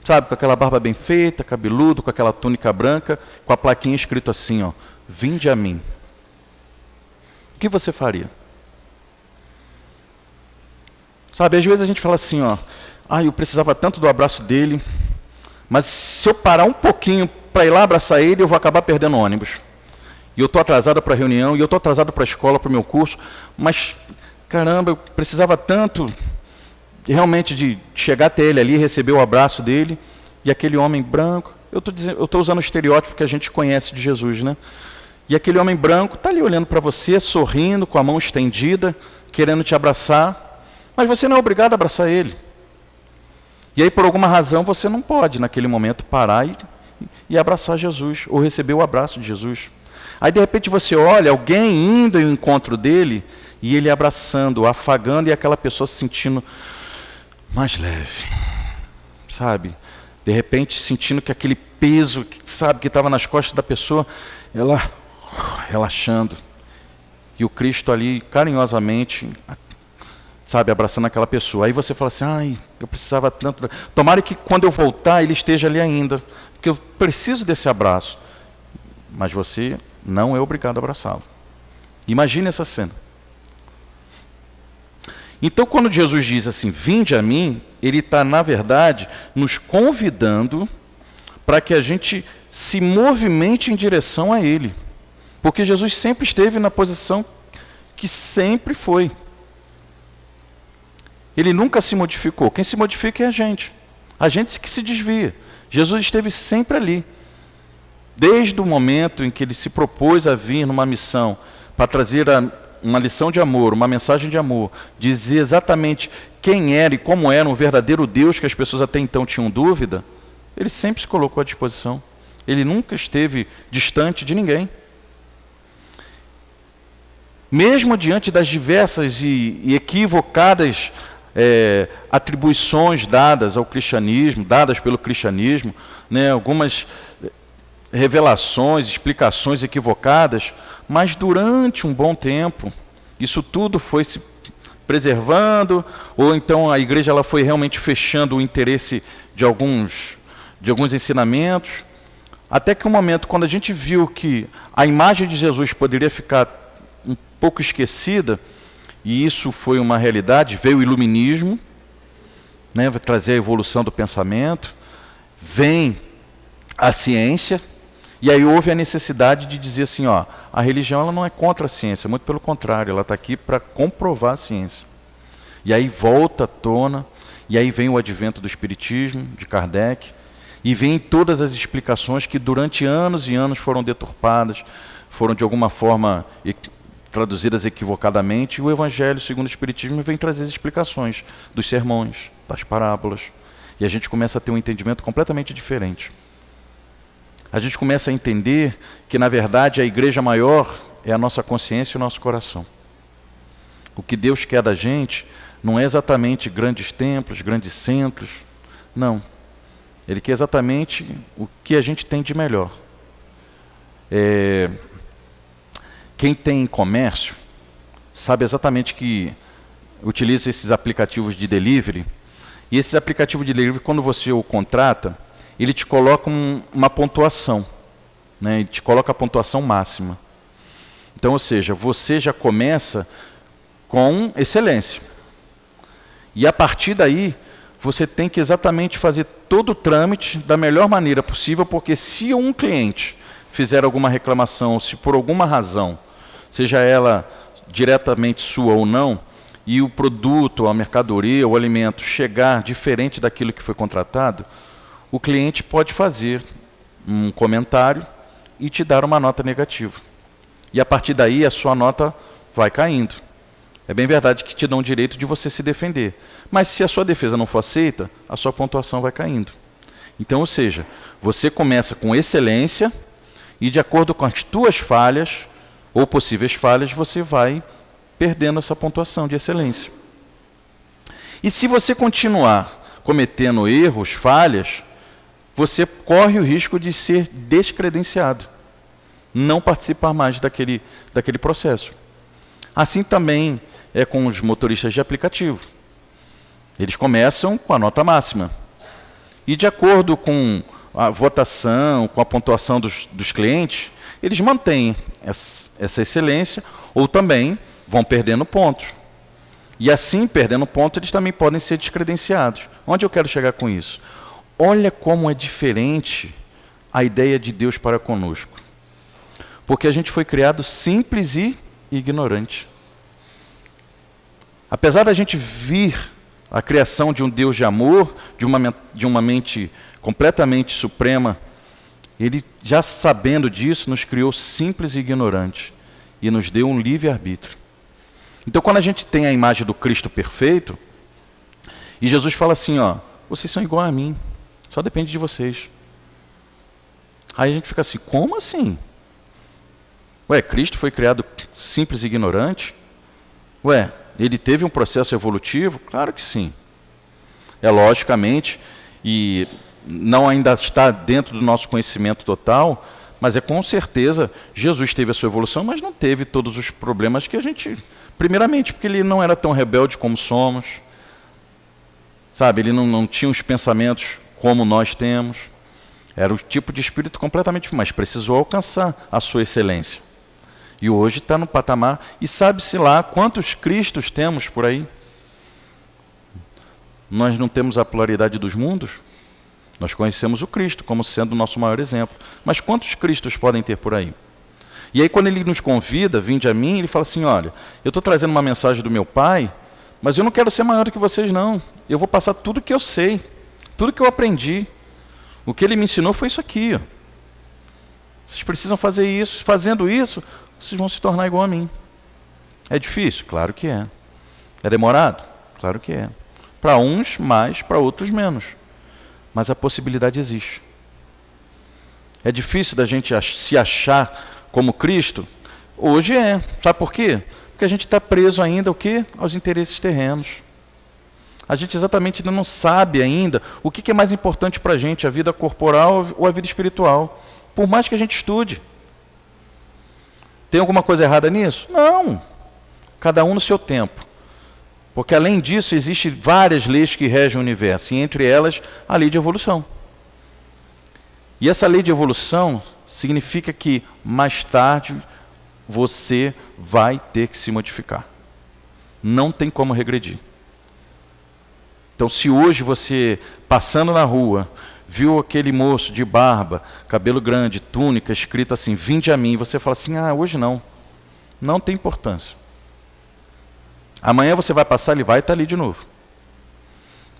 Speaker 4: sabe, com aquela barba bem feita, cabeludo, com aquela túnica branca, com a plaquinha escrito assim, ó, vinde a mim. O que você faria? Sabe, às vezes a gente fala assim, ó, eu precisava tanto do abraço dele, mas se eu parar um pouquinho para ir lá abraçar ele, eu vou acabar perdendo o ônibus. E eu estou atrasado para a reunião, e eu estou atrasado para a escola, para o meu curso, mas, caramba, eu precisava tanto realmente de chegar até ele ali, receber o abraço dele, e aquele homem branco, eu estou usando o estereótipo que a gente conhece de Jesus, né? E aquele homem branco está ali olhando para você, sorrindo, com a mão estendida, querendo te abraçar, mas você não é obrigado a abraçar ele. E aí, por alguma razão, você não pode, naquele momento, parar e abraçar Jesus, ou receber o abraço de Jesus. Aí, de repente, você olha alguém indo ao encontro dele, e ele abraçando, afagando, e aquela pessoa se sentindo mais leve, sabe? De repente, sentindo que aquele peso, sabe, que estava nas costas da pessoa, ela relaxando. E o Cristo ali, carinhosamente, sabe, abraçando aquela pessoa. Aí você fala assim, eu precisava tanto. Tomara que quando eu voltar, ele esteja ali ainda, porque eu preciso desse abraço. Mas você não é obrigado a abraçá-lo. Imagine essa cena. Então, quando Jesus diz assim, vinde a mim, ele está, na verdade, nos convidando para que a gente se movimente em direção a ele. Porque Jesus sempre esteve na posição que sempre foi. Ele nunca se modificou. Quem se modifica é a gente. A gente que se desvia. Jesus esteve sempre ali. Desde o momento em que ele se propôs a vir numa missão para trazer uma lição de amor, uma mensagem de amor, dizer exatamente quem era e como era um verdadeiro Deus que as pessoas até então tinham dúvida, ele sempre se colocou à disposição. Ele nunca esteve distante de ninguém. Mesmo diante das diversas e equivocadas atribuições dadas ao cristianismo, dadas pelo cristianismo, né, algumas revelações, explicações equivocadas, mas durante um bom tempo, isso tudo foi se preservando, ou então a igreja ela foi realmente fechando o interesse de alguns ensinamentos, até que um momento, quando a gente viu que a imagem de Jesus poderia ficar um pouco esquecida, e isso foi uma realidade, veio o iluminismo, né, vai trazer a evolução do pensamento, vem a ciência, e aí houve a necessidade de dizer assim, a religião ela não é contra a ciência, muito pelo contrário, ela está aqui para comprovar a ciência. E aí volta à tona, E aí vem o advento do Espiritismo, de Kardec, e vem todas as explicações que durante anos e anos foram deturpadas, foram de alguma forma traduzidas equivocadamente, e o Evangelho, segundo o Espiritismo, vem trazer as explicações dos sermões, das parábolas, e a gente começa a ter um entendimento completamente diferente. A gente começa a entender que, na verdade, a igreja maior é a nossa consciência e o nosso coração. O que Deus quer da gente não é exatamente grandes templos, grandes centros, não. Ele quer exatamente o que a gente tem de melhor. Quem tem comércio sabe exatamente que utiliza esses aplicativos de delivery, e esses aplicativos de delivery, quando você o contrata, ele te coloca uma pontuação, né? Ele te coloca a pontuação máxima. Então, ou seja, você já começa com excelência. E a partir daí, você tem que exatamente fazer todo o trâmite da melhor maneira possível, porque se um cliente fizer alguma reclamação, se por alguma razão, seja ela diretamente sua ou não, e o produto, a mercadoria, o alimento chegar diferente daquilo que foi contratado, o cliente pode fazer um comentário e te dar uma nota negativa. E a partir daí a sua nota vai caindo. É bem verdade que te dão o direito de você se defender. Mas se a sua defesa não for aceita, a sua pontuação vai caindo. Então, ou seja, você começa com excelência e de acordo com as tuas falhas, ou possíveis falhas, você vai perdendo essa pontuação de excelência. E se você continuar cometendo erros, falhas, você corre o risco de ser descredenciado, não participar mais daquele processo. Assim também é com os motoristas de aplicativo. Eles começam com a nota máxima. E de acordo com a votação, com a pontuação dos clientes, eles mantêm essa excelência ou também vão perdendo pontos. E assim, perdendo pontos, eles também podem ser descredenciados. Onde eu quero chegar com isso? Olha como é diferente a ideia de Deus para conosco. Porque a gente foi criado simples e ignorante. Apesar da gente vir a criação de um Deus de amor, de uma mente completamente suprema, Ele, já sabendo disso, nos criou simples e ignorantes e nos deu um livre-arbítrio. Então, quando a gente tem a imagem do Cristo perfeito, e Jesus fala assim, ó, vocês são igual a mim, só depende de vocês. Aí a gente fica assim, como assim? Ué, Cristo foi criado simples e ignorante? Ué, ele teve um processo evolutivo? Claro que sim. É logicamente, e não ainda está dentro do nosso conhecimento total, mas é com certeza, Jesus teve a sua evolução, mas não teve todos os problemas que a gente... Primeiramente, porque ele não era tão rebelde como somos, sabe? Ele não tinha os pensamentos como nós temos, era o tipo de espírito completamente... Mas precisou alcançar a sua excelência. E hoje está no patamar, e sabe-se lá quantos Cristos temos por aí. Nós não temos a pluralidade dos mundos, nós conhecemos o Cristo como sendo o nosso maior exemplo. Mas quantos Cristos podem ter por aí? E aí quando ele nos convida, vinde a mim, ele fala assim, olha, eu estou trazendo uma mensagem do meu Pai, mas eu não quero ser maior do que vocês não. Eu vou passar tudo que eu sei, tudo que eu aprendi. O que ele me ensinou foi isso aqui, ó. Vocês precisam fazer isso, fazendo isso, vocês vão se tornar igual a mim. É difícil? Claro que é. É demorado? Claro que é. Para uns mais, para outros menos. Mas a possibilidade existe. É difícil da gente se achar como Cristo? Hoje é. Sabe por quê? Porque a gente está preso ainda ao quê? Aos interesses terrenos. A gente exatamente ainda não sabe ainda o que é mais importante para a gente, a vida corporal ou a vida espiritual. Por mais que a gente estude. Tem alguma coisa errada nisso? Não. Cada um no seu tempo. Porque além disso, existem várias leis que regem o universo, e entre elas a lei de evolução. E essa lei de evolução significa que mais tarde você vai ter que se modificar. Não tem como regredir. Então, se hoje você, passando na rua, viu aquele moço de barba, cabelo grande, túnica, escrito assim, vinde a mim, e você fala assim, hoje não. Não tem importância. Amanhã você vai passar, ele vai estar ali de novo.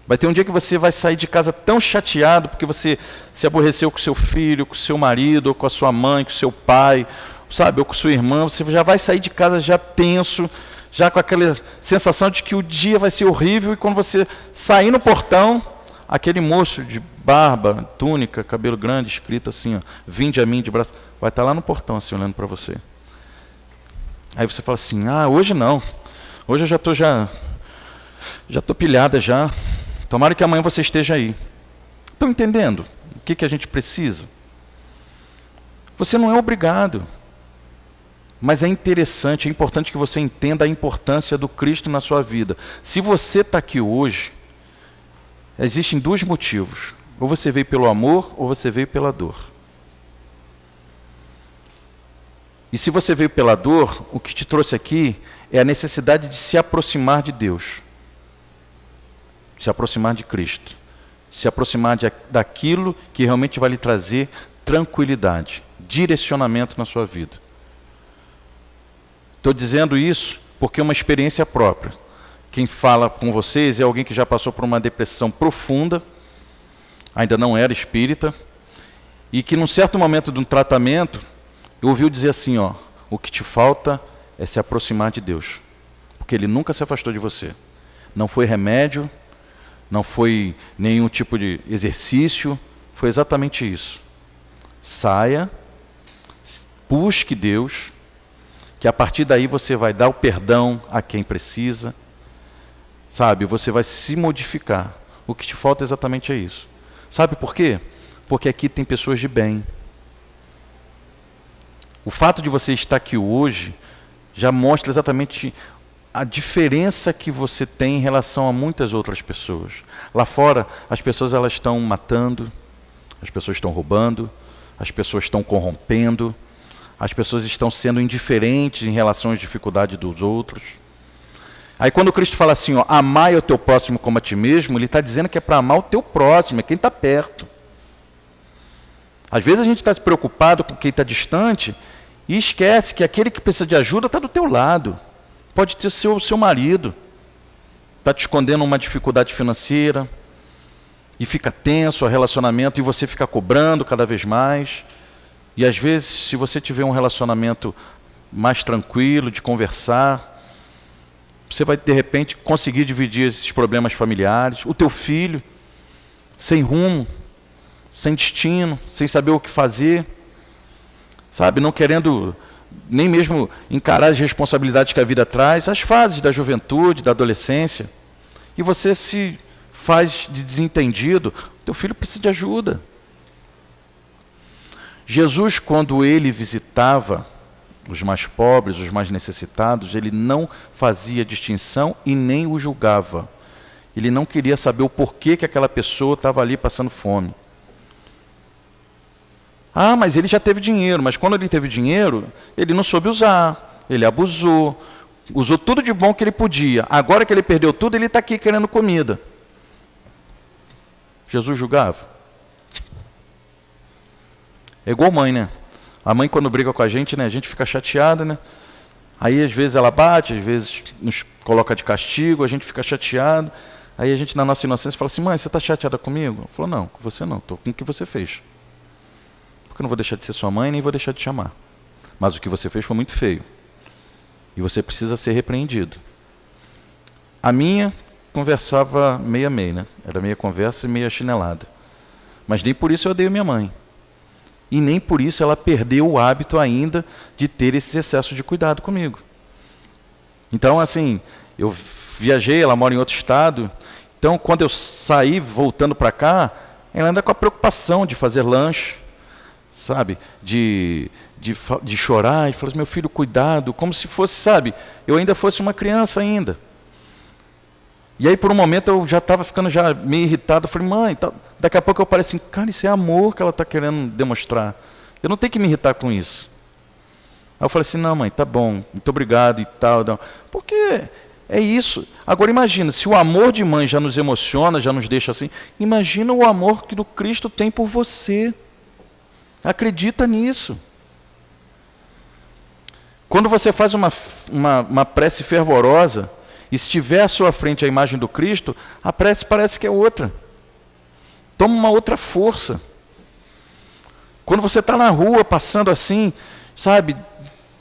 Speaker 4: Vai ter um dia que você vai sair de casa tão chateado porque você se aborreceu com seu filho, com seu marido, ou com a sua mãe, com seu pai, sabe, ou com sua irmã. Você já vai sair de casa já tenso, já com aquela sensação de que o dia vai ser horrível, e quando você sair no portão, aquele moço de barba, túnica, cabelo grande, escrito assim, ó, vinde a mim de braço, vai estar lá no portão assim, olhando para você. Aí você fala assim, hoje não, hoje eu já estou pilhada já, tomara que amanhã você esteja aí. Estão entendendo o que a gente precisa? Você não é obrigado, mas é interessante, é importante que você entenda a importância do Cristo na sua vida. Se você está aqui hoje, existem dois motivos. Ou você veio pelo amor, ou você veio pela dor. E se você veio pela dor, o que te trouxe aqui é a necessidade de se aproximar de Deus. Se aproximar de Cristo. Se aproximar daquilo que realmente vai lhe trazer tranquilidade, direcionamento na sua vida. Estou dizendo isso porque é uma experiência própria. Quem fala com vocês é alguém que já passou por uma depressão profunda, ainda não era espírita, e que num certo momento de um tratamento, ouviu dizer assim, o que te falta é se aproximar de Deus, porque Ele nunca se afastou de você. Não foi remédio, não foi nenhum tipo de exercício, foi exatamente isso. Saia, busque Deus, que a partir daí você vai dar o perdão a quem precisa, sabe, você vai se modificar. O que te falta exatamente é isso. Sabe por quê? Porque aqui tem pessoas de bem. O fato de você estar aqui hoje já mostra exatamente a diferença que você tem em relação a muitas outras pessoas. Lá fora, as pessoas elas estão matando, as pessoas estão roubando, as pessoas estão corrompendo, as pessoas estão sendo indiferentes em relação às dificuldades dos outros. Aí quando Cristo fala assim, amai o teu próximo como a ti mesmo, Ele está dizendo que é para amar o teu próximo, é quem está perto. Às vezes a gente está preocupado com quem está distante e esquece que aquele que precisa de ajuda está do teu lado. Pode ter o seu marido, está te escondendo uma dificuldade financeira e fica tenso o relacionamento e você fica cobrando cada vez mais. E às vezes, se você tiver um relacionamento mais tranquilo, de conversar, você vai, de repente, conseguir dividir esses problemas familiares. O teu filho, sem rumo, sem destino, sem saber o que fazer, sabe, não querendo nem mesmo encarar as responsabilidades que a vida traz, as fases da juventude, da adolescência, e você se faz de desentendido, teu filho precisa de ajuda. Jesus, quando Ele visitava os mais pobres, os mais necessitados, Ele não fazia distinção e nem o julgava. Ele não queria saber o porquê que aquela pessoa estava ali passando fome. Mas ele já teve dinheiro, mas quando ele teve dinheiro, ele não soube usar, ele abusou, usou tudo de bom que ele podia. Agora que ele perdeu tudo, ele está aqui querendo comida. Jesus julgava? É igual mãe, né? A mãe, quando briga com a gente, né, a gente fica chateado, né? Aí, às vezes, ela bate, às vezes nos coloca de castigo, a gente fica chateado. Aí a gente, na nossa inocência, fala assim, mãe, você está chateada comigo? Ela falou, não, com você não, estou com o que você fez. Porque eu não vou deixar de ser sua mãe, nem vou deixar de te amar. Mas o que você fez foi muito feio. E você precisa ser repreendido. A minha conversava meia-meia, né? Era meia conversa e meia chinelada. Mas nem por isso eu odeio minha mãe. E nem por isso ela perdeu o hábito ainda de ter esse excesso de cuidado comigo. Então, assim, eu viajei, ela mora em outro estado. Então, quando eu saí, voltando para cá, ela anda com a preocupação de fazer lanche, sabe? De chorar, e falar, meu filho, cuidado, como se fosse, sabe? Eu ainda fosse uma criança ainda. E aí, por um momento, eu já estava ficando já meio irritado. Eu falei, mãe, tá... daqui a pouco eu parei assim, cara, isso é amor que ela está querendo demonstrar. Eu não tenho que me irritar com isso. Aí eu falei assim, não, mãe, tá bom, muito obrigado e tal. Não. Porque é isso. Agora imagina, se o amor de mãe já nos emociona, já nos deixa assim, imagina o amor que do Cristo tem por você. Acredita nisso. Quando você faz uma prece fervorosa, e se tiver à sua frente a imagem do Cristo, a prece parece que é outra. Toma uma outra força. Quando você está na rua, passando assim, sabe,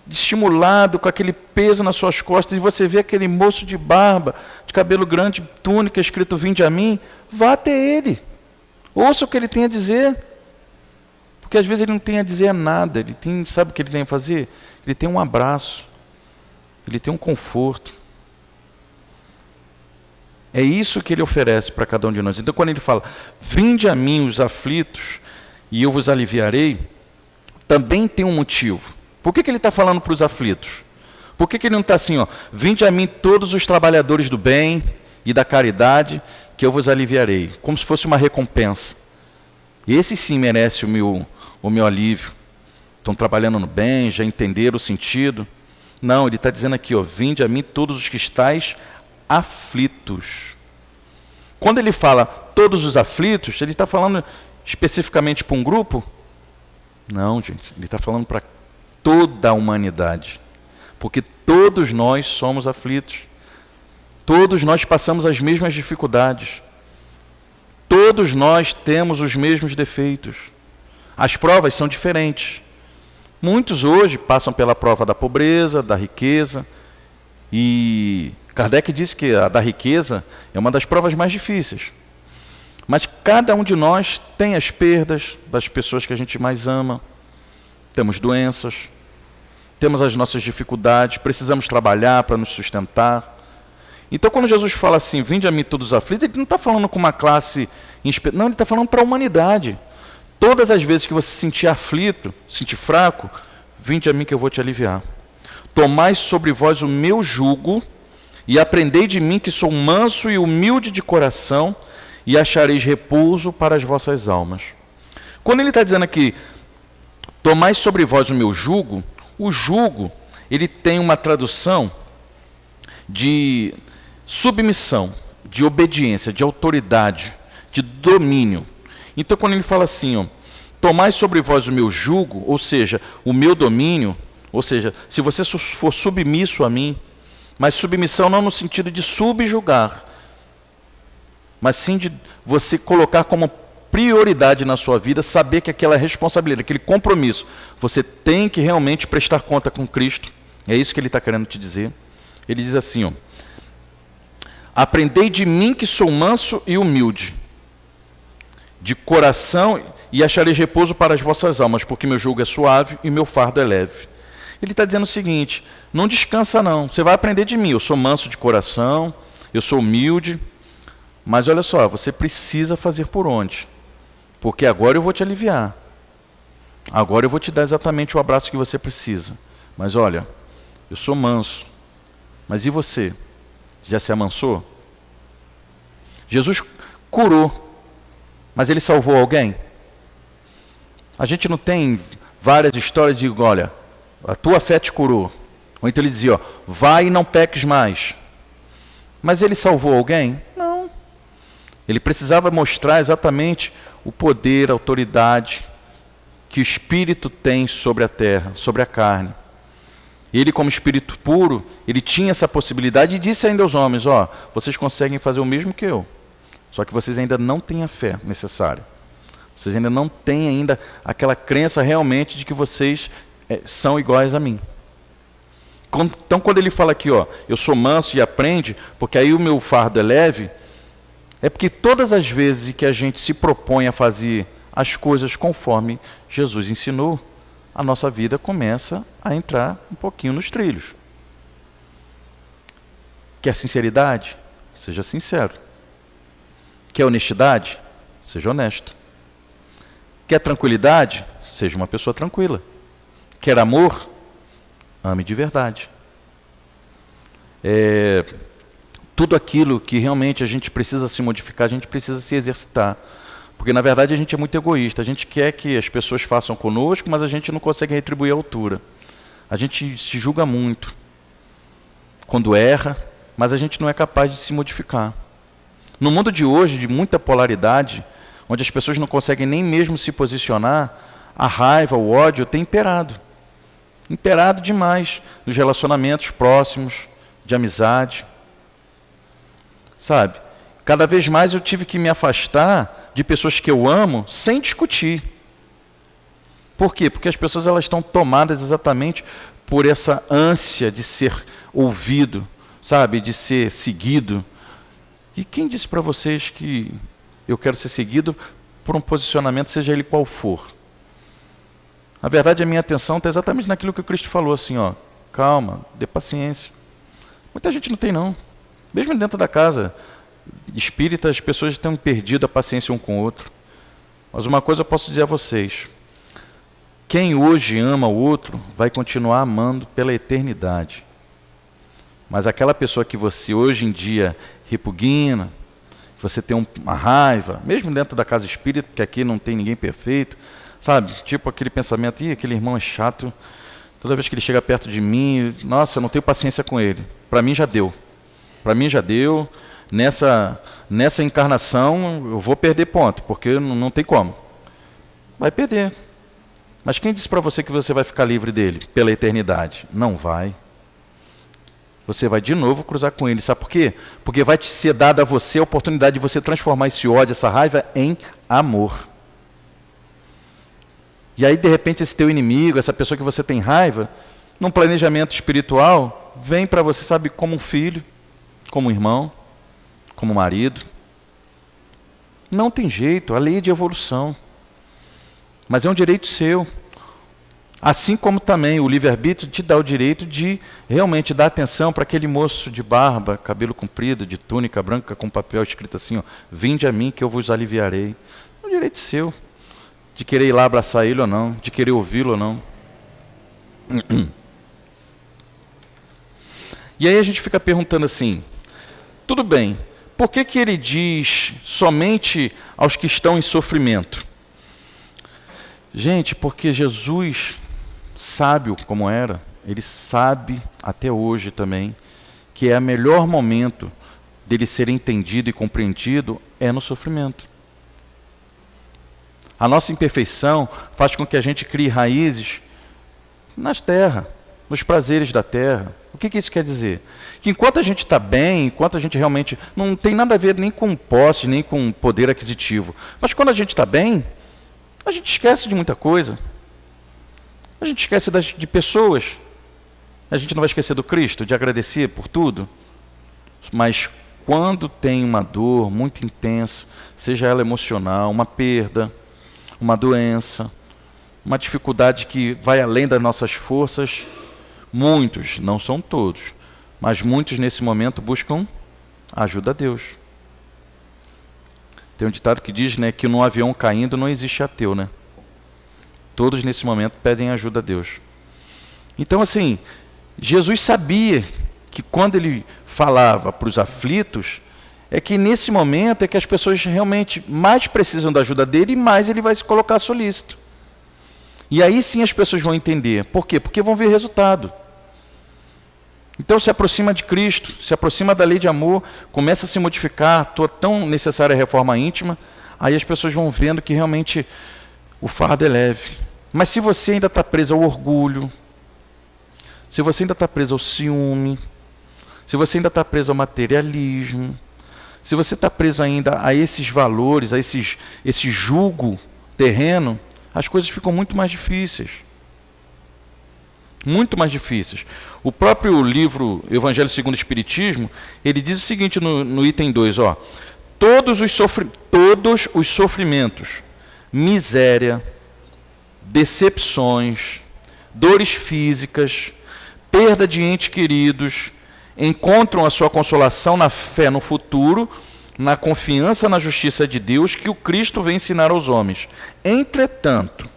Speaker 4: estimulado, com aquele peso nas suas costas, e você vê aquele moço de barba, de cabelo grande, túnica, escrito "Vinde a mim", vá até ele. Ouça o que ele tem a dizer. Porque às vezes ele não tem a dizer nada. Sabe o que ele tem a fazer? Ele tem um abraço. Ele tem um conforto. É isso que ele oferece para cada um de nós. Então, quando ele fala, "Vinde a mim os aflitos, e eu vos aliviarei", também tem um motivo. Por que ele está falando para os aflitos? Por que ele não está assim, ó, "Vinde a mim todos os trabalhadores do bem e da caridade, que eu vos aliviarei", como se fosse uma recompensa. Esse sim merece o meu alívio. Estão trabalhando no bem, já entenderam o sentido. Não, ele está dizendo aqui, ó, "Vinde a mim todos os que estáis aflitos". Quando ele fala todos os aflitos, ele está falando especificamente para um grupo? Não, gente, ele está falando para toda a humanidade. Porque todos nós somos aflitos. Todos nós passamos as mesmas dificuldades. Todos nós temos os mesmos defeitos. As provas são diferentes. Muitos hoje passam pela prova da pobreza, da riqueza. E Kardec disse que a da riqueza é uma das provas mais difíceis. Mas cada um de nós tem as perdas das pessoas que a gente mais ama. Temos doenças. Temos as nossas dificuldades. Precisamos trabalhar para nos sustentar. Então, quando Jesus fala assim, "Vinde a mim todos os aflitos", ele não está falando com uma classe... Não, ele está falando para a humanidade. Todas as vezes que você se sentir aflito, sentir fraco, "Vinde a mim que eu vou te aliviar. Tomai sobre vós o meu jugo e aprendei de mim que sou manso e humilde de coração e achareis repouso para as vossas almas". Quando ele está dizendo aqui, "Tomai sobre vós o meu jugo", o jugo, ele tem uma tradução de submissão, de obediência, de autoridade, de domínio. Então, quando ele fala assim, ó, "Tomai sobre vós o meu jugo", ou seja, o meu domínio, ou seja, se você for submisso a mim, mas submissão não no sentido de subjugar, mas sim de você colocar como prioridade na sua vida, saber que aquela responsabilidade, aquele compromisso, você tem que realmente prestar conta com Cristo. É isso que ele está querendo te dizer. Ele diz assim, ó, "Aprendei de mim que sou manso e humilde de coração e achareis repouso para as vossas almas, porque meu jugo é suave e meu fardo é leve". Ele está dizendo o seguinte, não descansa não, você vai aprender de mim, eu sou manso de coração, eu sou humilde, mas olha só, você precisa fazer por onde? Porque agora eu vou te aliviar, agora eu vou te dar exatamente o abraço que você precisa, mas olha, eu sou manso, mas e você? Já se amansou? Jesus curou, mas ele salvou alguém? A gente não tem várias histórias de, olha, a tua fé te curou. Ou então ele dizia, ó, "Vai e não peques mais". Mas ele salvou alguém? Não. Ele precisava mostrar exatamente o poder, a autoridade que o Espírito tem sobre a terra, sobre a carne. Ele, como Espírito puro, ele tinha essa possibilidade e disse ainda aos homens, ó, "Vocês conseguem fazer o mesmo que eu, só que vocês ainda não têm a fé necessária. Vocês ainda não têm ainda aquela crença realmente de que vocês são iguais a mim". Então, quando ele fala aqui, ó, "Eu sou manso e aprende, porque aí o meu fardo é leve", é porque todas as vezes que a gente se propõe a fazer as coisas conforme Jesus ensinou, a nossa vida começa a entrar um pouquinho nos trilhos. Quer sinceridade? Seja sincero. Quer honestidade? Seja honesto. Quer tranquilidade? Seja uma pessoa tranquila. Quer amor? Ame de verdade. Tudo aquilo que realmente a gente precisa se modificar, a gente precisa se exercitar. Porque, na verdade, a gente é muito egoísta. A gente quer que as pessoas façam conosco, mas a gente não consegue retribuir a altura. A gente se julga muito quando erra, mas a gente não é capaz de se modificar. No mundo de hoje, de muita polaridade, onde as pessoas não conseguem nem mesmo se posicionar, a raiva, o ódio tem imperado. Imperado demais nos relacionamentos próximos, de amizade. sabe? Cada vez mais eu tive que me afastar de pessoas que eu amo sem discutir. Por quê? Porque as pessoas elas estão tomadas exatamente por essa ânsia de ser ouvido, sabe? De ser seguido. E quem disse para vocês que eu quero ser seguido por um posicionamento, seja ele qual for? Na verdade, a minha atenção está exatamente naquilo que o Cristo falou, assim, ó, calma, dê paciência. Muita gente não tem, não. Mesmo dentro da casa espírita, as pessoas têm perdido a paciência um com o outro. Mas uma coisa eu posso dizer a vocês: quem hoje ama o outro vai continuar amando pela eternidade. Mas aquela pessoa que você hoje em dia repugna, você tem uma raiva, mesmo dentro da casa espírita, porque aqui não tem ninguém perfeito, sabe? Tipo aquele pensamento, aquele irmão é chato, toda vez que ele chega perto de mim, nossa, eu não tenho paciência com ele. Para mim já deu. Para mim já deu. Nessa encarnação eu vou perder ponto, porque não tem como. Vai perder. Mas quem disse para você que você vai ficar livre dele pela eternidade? Não vai. Você vai de novo cruzar com ele. Sabe por quê? Porque vai te ser dada a você a oportunidade de você transformar esse ódio, essa raiva em amor. E aí, de repente, esse teu inimigo, essa pessoa que você tem raiva, num planejamento espiritual, vem para você, sabe, como um filho, como um irmão, como um marido. Não tem jeito, a lei é de evolução. Mas é um direito seu. Assim como também o livre-arbítrio te dá o direito de realmente dar atenção para aquele moço de barba, cabelo comprido, de túnica branca, com papel escrito assim, ó, vinde a mim que eu vos aliviarei. É um direito seu, de querer ir lá abraçar ele ou não, de querer ouvi-lo ou não. E aí a gente fica perguntando assim, tudo bem, por que que ele diz somente aos que estão em sofrimento? Gente, porque Jesus, sábio como era, ele sabe até hoje também que é o melhor momento dele ser entendido e compreendido é no sofrimento. A nossa imperfeição faz com que a gente crie raízes nas terras, nos prazeres da terra. O que isso quer dizer? Que enquanto a gente está bem, enquanto a gente realmente não tem nada a ver nem com posse, nem com poder aquisitivo, mas quando a gente está bem, a gente esquece de muita coisa. A gente esquece de pessoas. A gente não vai esquecer do Cristo, de agradecer por tudo. Mas quando tem uma dor muito intensa, seja ela emocional, uma perda, uma doença, uma dificuldade que vai além das nossas forças, muitos, não são todos, mas muitos nesse momento buscam ajuda a Deus. Tem um ditado que diz, né, que num avião caindo não existe ateu, né? Todos nesse momento pedem ajuda a Deus. Então, assim, Jesus sabia que quando ele falava para os aflitos, é que nesse momento é que as pessoas realmente mais precisam da ajuda dele e mais ele vai se colocar solícito. E aí sim as pessoas vão entender. Por quê? Porque vão ver resultado. Então se aproxima de Cristo, se aproxima da lei de amor, começa a se modificar, tão necessária a reforma íntima, aí as pessoas vão vendo que realmente o fardo é leve. Mas se você ainda está preso ao orgulho, se você ainda está preso ao ciúme, se você ainda está preso ao materialismo, se você está preso ainda a esses valores, a esse jugo terreno, as coisas ficam muito mais difíceis. Muito mais difíceis. O próprio livro Evangelho segundo o Espiritismo, ele diz o seguinte no item 2, ó, todos os sofrimentos, miséria, decepções, dores físicas, perda de entes queridos, encontram a sua consolação na fé no futuro, na confiança na justiça de Deus que o Cristo vem ensinar aos homens. Entretanto,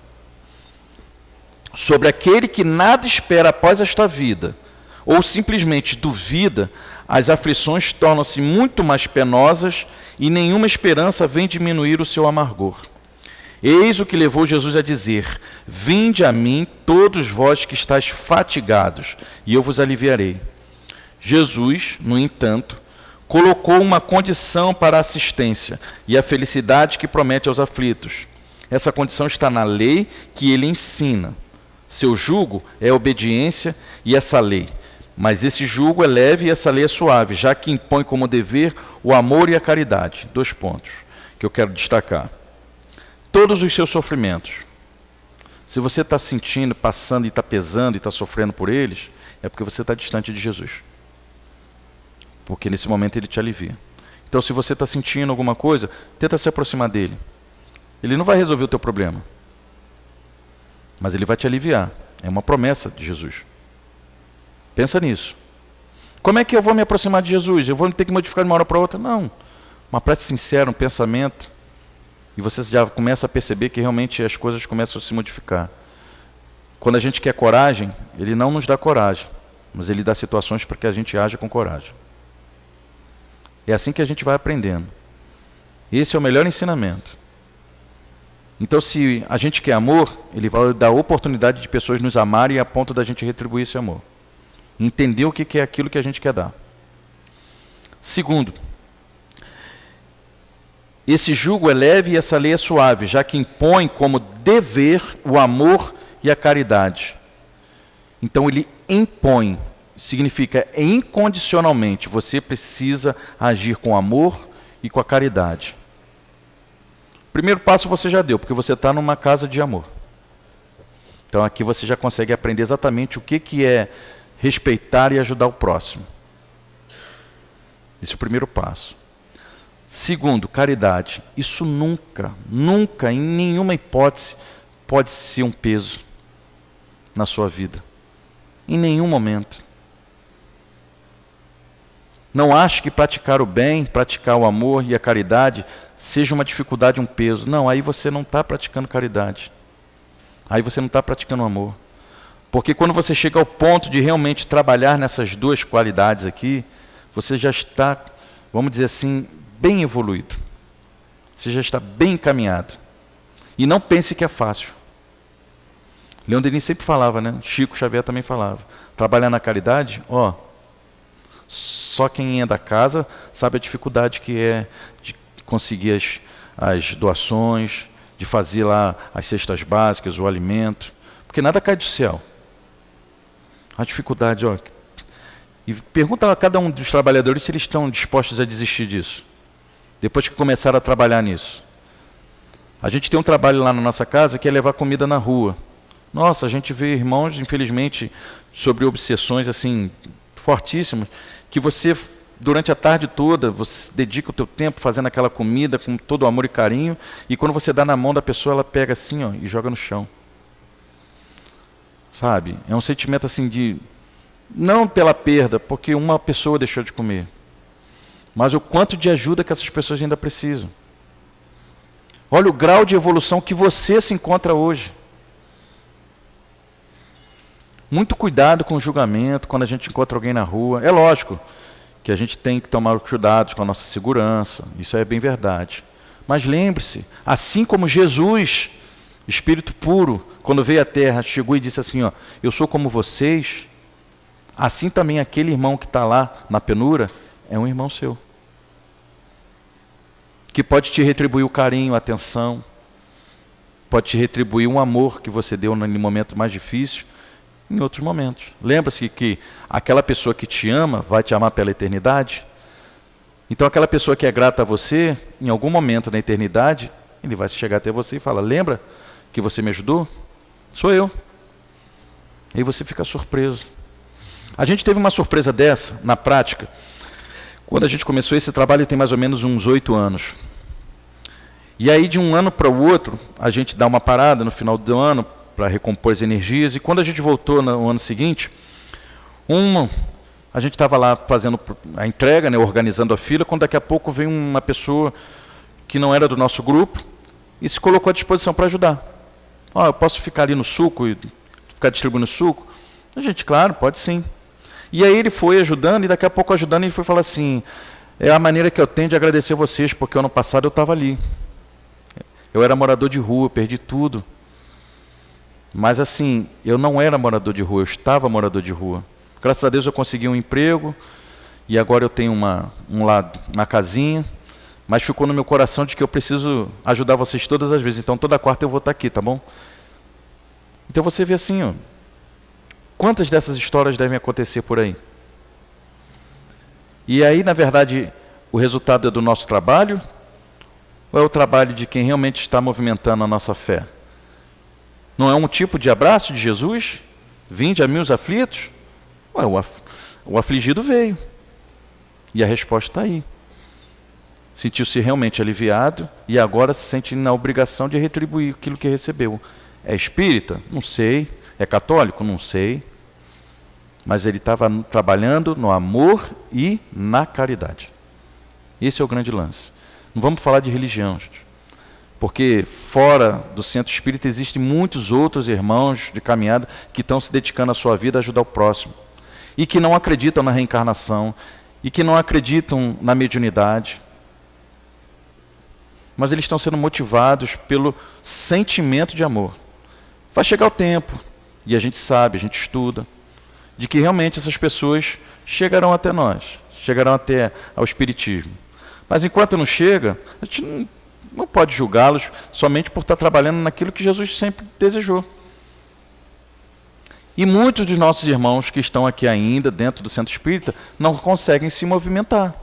Speaker 4: sobre aquele que nada espera após esta vida, ou simplesmente duvida, as aflições tornam-se muito mais penosas e nenhuma esperança vem diminuir o seu amargor. Eis o que levou Jesus a dizer, vinde a mim todos vós que estáis fatigados, e eu vos aliviarei. Jesus, no entanto, colocou uma condição para a assistência e a felicidade que promete aos aflitos. Essa condição está na lei que ele ensina. Seu jugo é a obediência e essa lei. Mas esse jugo é leve e essa lei é suave, já que impõe como dever o amor e a caridade. 2 pontos que eu quero destacar. Todos os seus sofrimentos. Se você está sentindo, passando e está pesando e está sofrendo por eles, é porque você está distante de Jesus. Porque nesse momento ele te alivia. Então, se você está sentindo alguma coisa, tenta se aproximar dele. Ele não vai resolver o teu problema, mas ele vai te aliviar. É uma promessa de Jesus. Pensa nisso. Como é que eu vou me aproximar de Jesus? Eu vou ter que modificar de uma hora para outra? Não. Uma prece sincera, um pensamento, e você já começa a perceber que realmente as coisas começam a se modificar. Quando a gente quer coragem, ele não nos dá coragem, mas ele dá situações para que a gente haja com coragem. É assim que a gente vai aprendendo. Esse é o melhor ensinamento. Então, se a gente quer amor, ele vai dar oportunidade de pessoas nos amarem a ponto da gente retribuir esse amor. Entender o que é aquilo que a gente quer dar. Segundo, esse jugo é leve e essa lei é suave, já que impõe como dever o amor e a caridade. Então ele impõe, significa incondicionalmente, você precisa agir com amor e com a caridade. O primeiro passo você já deu, porque você está numa casa de amor. Então aqui você já consegue aprender exatamente o que é respeitar e ajudar o próximo. Esse é o primeiro passo. Segundo, caridade. Isso nunca, nunca, em nenhuma hipótese, pode ser um peso na sua vida. Em nenhum momento. Não ache que praticar o bem, praticar o amor e a caridade seja uma dificuldade, um peso. Não, aí você não está praticando caridade. Aí você não está praticando amor. Porque quando você chega ao ponto de realmente trabalhar nessas 2 qualidades aqui, você já está, vamos dizer assim, bem evoluído. Você já está bem encaminhado. E não pense que é fácil. Leon Denis sempre falava, né? Chico Xavier também falava. Trabalhar na caridade, só quem é da casa sabe a dificuldade que é de conseguir as doações, de fazer lá as cestas básicas, o alimento. Porque nada cai do céu. A dificuldade, E pergunta a cada um dos trabalhadores se eles estão dispostos a desistir disso. Depois que começaram a trabalhar nisso. A gente tem um trabalho lá na nossa casa que é levar comida na rua. Nossa, a gente vê irmãos, infelizmente, sobre obsessões assim fortíssimas, que você, durante a tarde toda, você dedica o teu tempo fazendo aquela comida com todo o amor e carinho, e quando você dá na mão da pessoa, ela pega assim, e joga no chão. Sabe? É um sentimento assim de, não pela perda, porque uma pessoa deixou de comer, mas o quanto de ajuda que essas pessoas ainda precisam. Olha o grau de evolução que você se encontra hoje. Muito cuidado com o julgamento quando a gente encontra alguém na rua. É lógico que a gente tem que tomar cuidados com a nossa segurança, isso é bem verdade. Mas lembre-se, assim como Jesus, Espírito puro, quando veio à Terra, chegou e disse assim, eu sou como vocês, assim também aquele irmão que está lá na penura é um irmão seu. Que pode te retribuir o carinho, a atenção, pode te retribuir um amor que você deu no momento mais difícil, em outros momentos. Lembra-se que aquela pessoa que te ama vai te amar pela eternidade? Então aquela pessoa que é grata a você, em algum momento na eternidade, ele vai chegar até você e falar, lembra que você me ajudou? Sou eu. E aí você fica surpreso. A gente teve uma surpresa dessa, na prática, quando a gente começou esse trabalho, tem mais ou menos uns 8 anos. E aí de um ano para o outro, a gente dá uma parada no final do ano, para recompor as energias, e quando a gente voltou no ano seguinte, a gente estava lá fazendo a entrega, né, organizando a fila, quando daqui a pouco veio uma pessoa que não era do nosso grupo, e se colocou à disposição para ajudar. Eu posso ficar ali no suco e ficar distribuindo suco? A gente, claro, pode sim. E aí ele foi ajudando, e daqui a pouco ajudando, ele foi falar assim, é a maneira que eu tenho de agradecer a vocês, porque ano passado eu estava ali. Eu era morador de rua, eu perdi tudo. Mas assim, eu não era morador de rua, eu estava morador de rua. Graças a Deus eu consegui um emprego, e agora eu tenho uma casinha, mas ficou no meu coração de que eu preciso ajudar vocês todas as vezes. Então toda quarta eu vou estar aqui, tá bom? Então você vê assim, Quantas dessas histórias devem acontecer por aí? E aí, na verdade, o resultado é do nosso trabalho? Ou é o trabalho de quem realmente está movimentando a nossa fé? Não é um tipo de abraço de Jesus? Vinde a mim os aflitos? Ué, o afligido veio. E a resposta está aí. Sentiu-se realmente aliviado e agora se sente na obrigação de retribuir aquilo que recebeu. É espírita? Não sei. É católico? Não sei. Mas ele estava trabalhando no amor e na caridade. Esse é o grande lance. Não vamos falar de religião, porque fora do centro espírita existem muitos outros irmãos de caminhada que estão se dedicando a sua vida a ajudar o próximo. E que não acreditam na reencarnação, e que não acreditam na mediunidade. Mas eles estão sendo motivados pelo sentimento de amor. Vai chegar o tempo, e a gente sabe, a gente estuda, de que realmente essas pessoas chegarão até nós, chegarão até ao Espiritismo. Mas enquanto não chega, a gente não pode julgá-los somente por estar trabalhando naquilo que Jesus sempre desejou. E muitos dos nossos irmãos que estão aqui ainda dentro do centro espírita não conseguem se movimentar.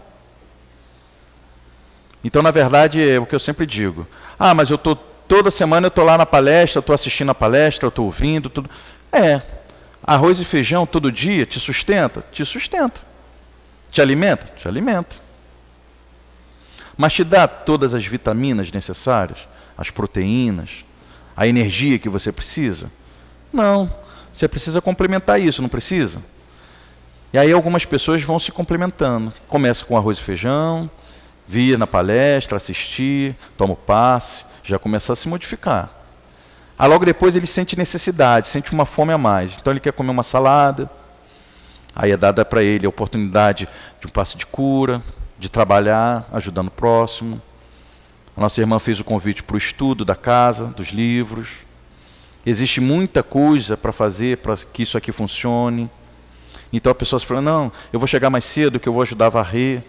Speaker 4: Então, na verdade, é o que eu sempre digo. Mas toda semana eu estou lá na palestra, eu estou assistindo a palestra, eu estou ouvindo, tudo. Arroz e feijão todo dia te sustenta? Te sustenta. Te alimenta? Te alimenta. Mas te dá todas as vitaminas necessárias, as proteínas, a energia que você precisa? Não. Você precisa complementar isso, não precisa? E aí algumas pessoas vão se complementando. Começa com arroz e feijão, vir na palestra, assistir, toma o passe, já começa a se modificar. Aí logo depois ele sente necessidade, sente uma fome a mais. Então ele quer comer uma salada, aí é dada para ele a oportunidade de um passe de cura, de trabalhar, ajudando o próximo. A nossa irmã fez o convite para o estudo da casa, dos livros. Existe muita coisa para fazer para que isso aqui funcione. Então a pessoa fala, não, eu vou chegar mais cedo que eu vou ajudar a varrer,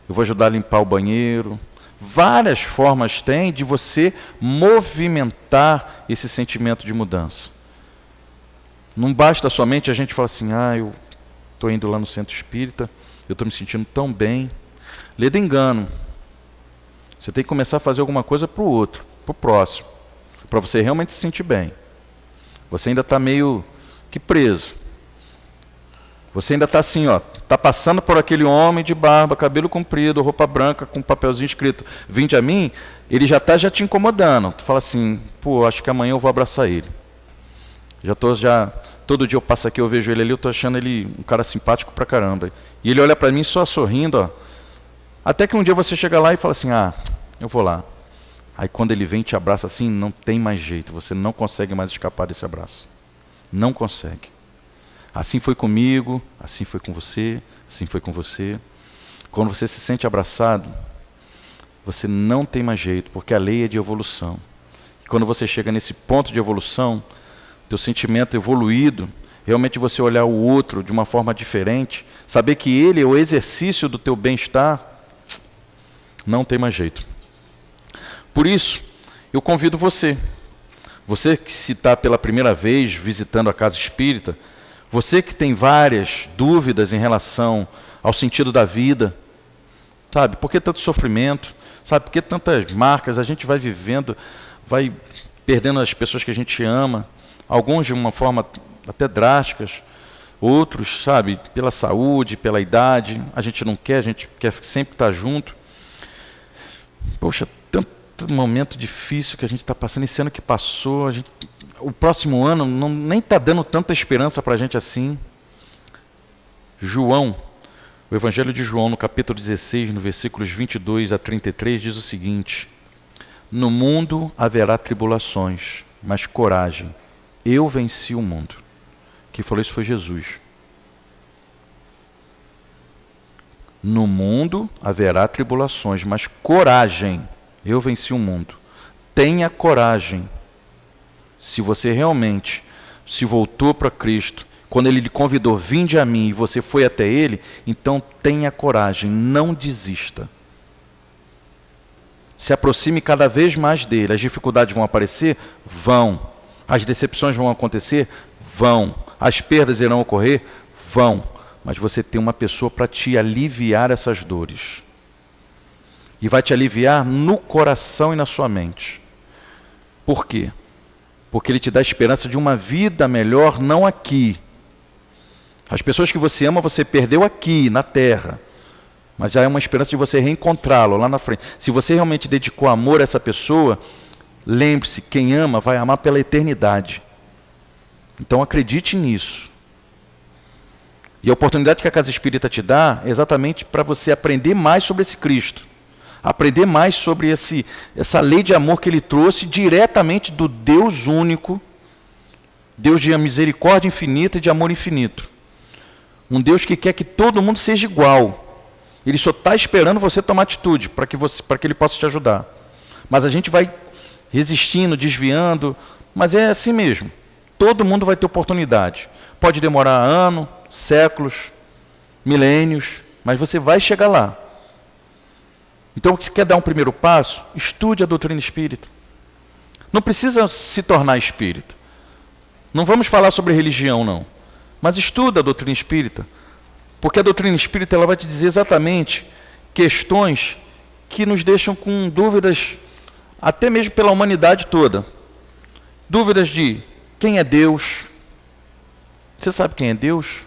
Speaker 4: eu vou ajudar a limpar o banheiro. Várias formas tem de você movimentar esse sentimento de mudança. Não basta somente a gente falar assim, eu estou indo lá no centro espírita, eu estou me sentindo tão bem. Lê do engano. Você tem que começar a fazer alguma coisa para o outro, para o próximo, para você realmente se sentir bem. Você ainda está meio que preso. Você ainda está assim, está passando por aquele homem de barba, cabelo comprido, roupa branca, com um papelzinho escrito, vinde a mim, ele já está te incomodando. Tu fala assim, acho que amanhã eu vou abraçar ele. Todo dia eu passo aqui, eu vejo ele ali, eu estou achando ele um cara simpático pra caramba. E ele olha para mim só sorrindo, Até que um dia você chega lá e fala assim, eu vou lá. Aí quando ele vem e te abraça assim, não tem mais jeito, você não consegue mais escapar desse abraço. Não consegue. Assim foi comigo, assim foi com você, assim foi com você. Quando você se sente abraçado, você não tem mais jeito, porque a lei é de evolução. E quando você chega nesse ponto de evolução, teu sentimento evoluído, realmente você olhar o outro de uma forma diferente, saber que ele é o exercício do teu bem-estar, não tem mais jeito. Por isso, eu convido você que se está pela primeira vez visitando a Casa Espírita, você que tem várias dúvidas em relação ao sentido da vida, sabe, por que tanto sofrimento, sabe, por que tantas marcas, a gente vai vivendo, vai perdendo as pessoas que a gente ama, alguns de uma forma até drásticas, outros, sabe, pela saúde, pela idade, a gente não quer, a gente quer sempre estar junto. Poxa, tanto momento difícil que a gente está passando, esse ano que passou, o próximo ano nem está dando tanta esperança para a gente assim. João, o Evangelho de João, no capítulo 16, no versículos 22 a 33, diz o seguinte, no mundo haverá tribulações, mas coragem, eu venci o mundo. Quem falou isso foi Jesus. No mundo haverá tribulações, mas coragem, eu venci o mundo. Tenha coragem. Se você realmente se voltou para Cristo, quando Ele lhe convidou, vinde a mim, e você foi até Ele, então tenha coragem, não desista. Se aproxime cada vez mais dEle. As dificuldades vão aparecer? Vão. As decepções vão acontecer? Vão. as perdas irão ocorrer? Vão. Mas você tem uma pessoa para te aliviar essas dores. E vai te aliviar no coração e na sua mente. Por quê? Porque ele te dá a esperança de uma vida melhor, não aqui. As pessoas que você ama, você perdeu aqui, na terra. Mas já é uma esperança de você reencontrá-lo lá na frente. Se você realmente dedicou amor a essa pessoa, lembre-se, quem ama vai amar pela eternidade. Então acredite nisso. E a oportunidade que a Casa Espírita te dá é exatamente para você aprender mais sobre esse Cristo. Aprender mais sobre essa lei de amor que ele trouxe diretamente do Deus único, Deus de misericórdia infinita e de amor infinito. Um Deus que quer que todo mundo seja igual. Ele só está esperando você tomar atitude para que ele possa te ajudar. Mas a gente vai resistindo, desviando, mas é assim mesmo. Todo mundo vai ter oportunidade. Pode demorar anos, séculos, milênios, mas você vai chegar lá. Então, se quer dar um primeiro passo, estude a doutrina espírita. Não precisa se tornar espírita. Não vamos falar sobre religião, não. Mas estuda a doutrina espírita. Porque a doutrina espírita ela vai te dizer exatamente questões que nos deixam com dúvidas, até mesmo pela humanidade toda. Dúvidas de quem é Deus. Você sabe quem é Deus?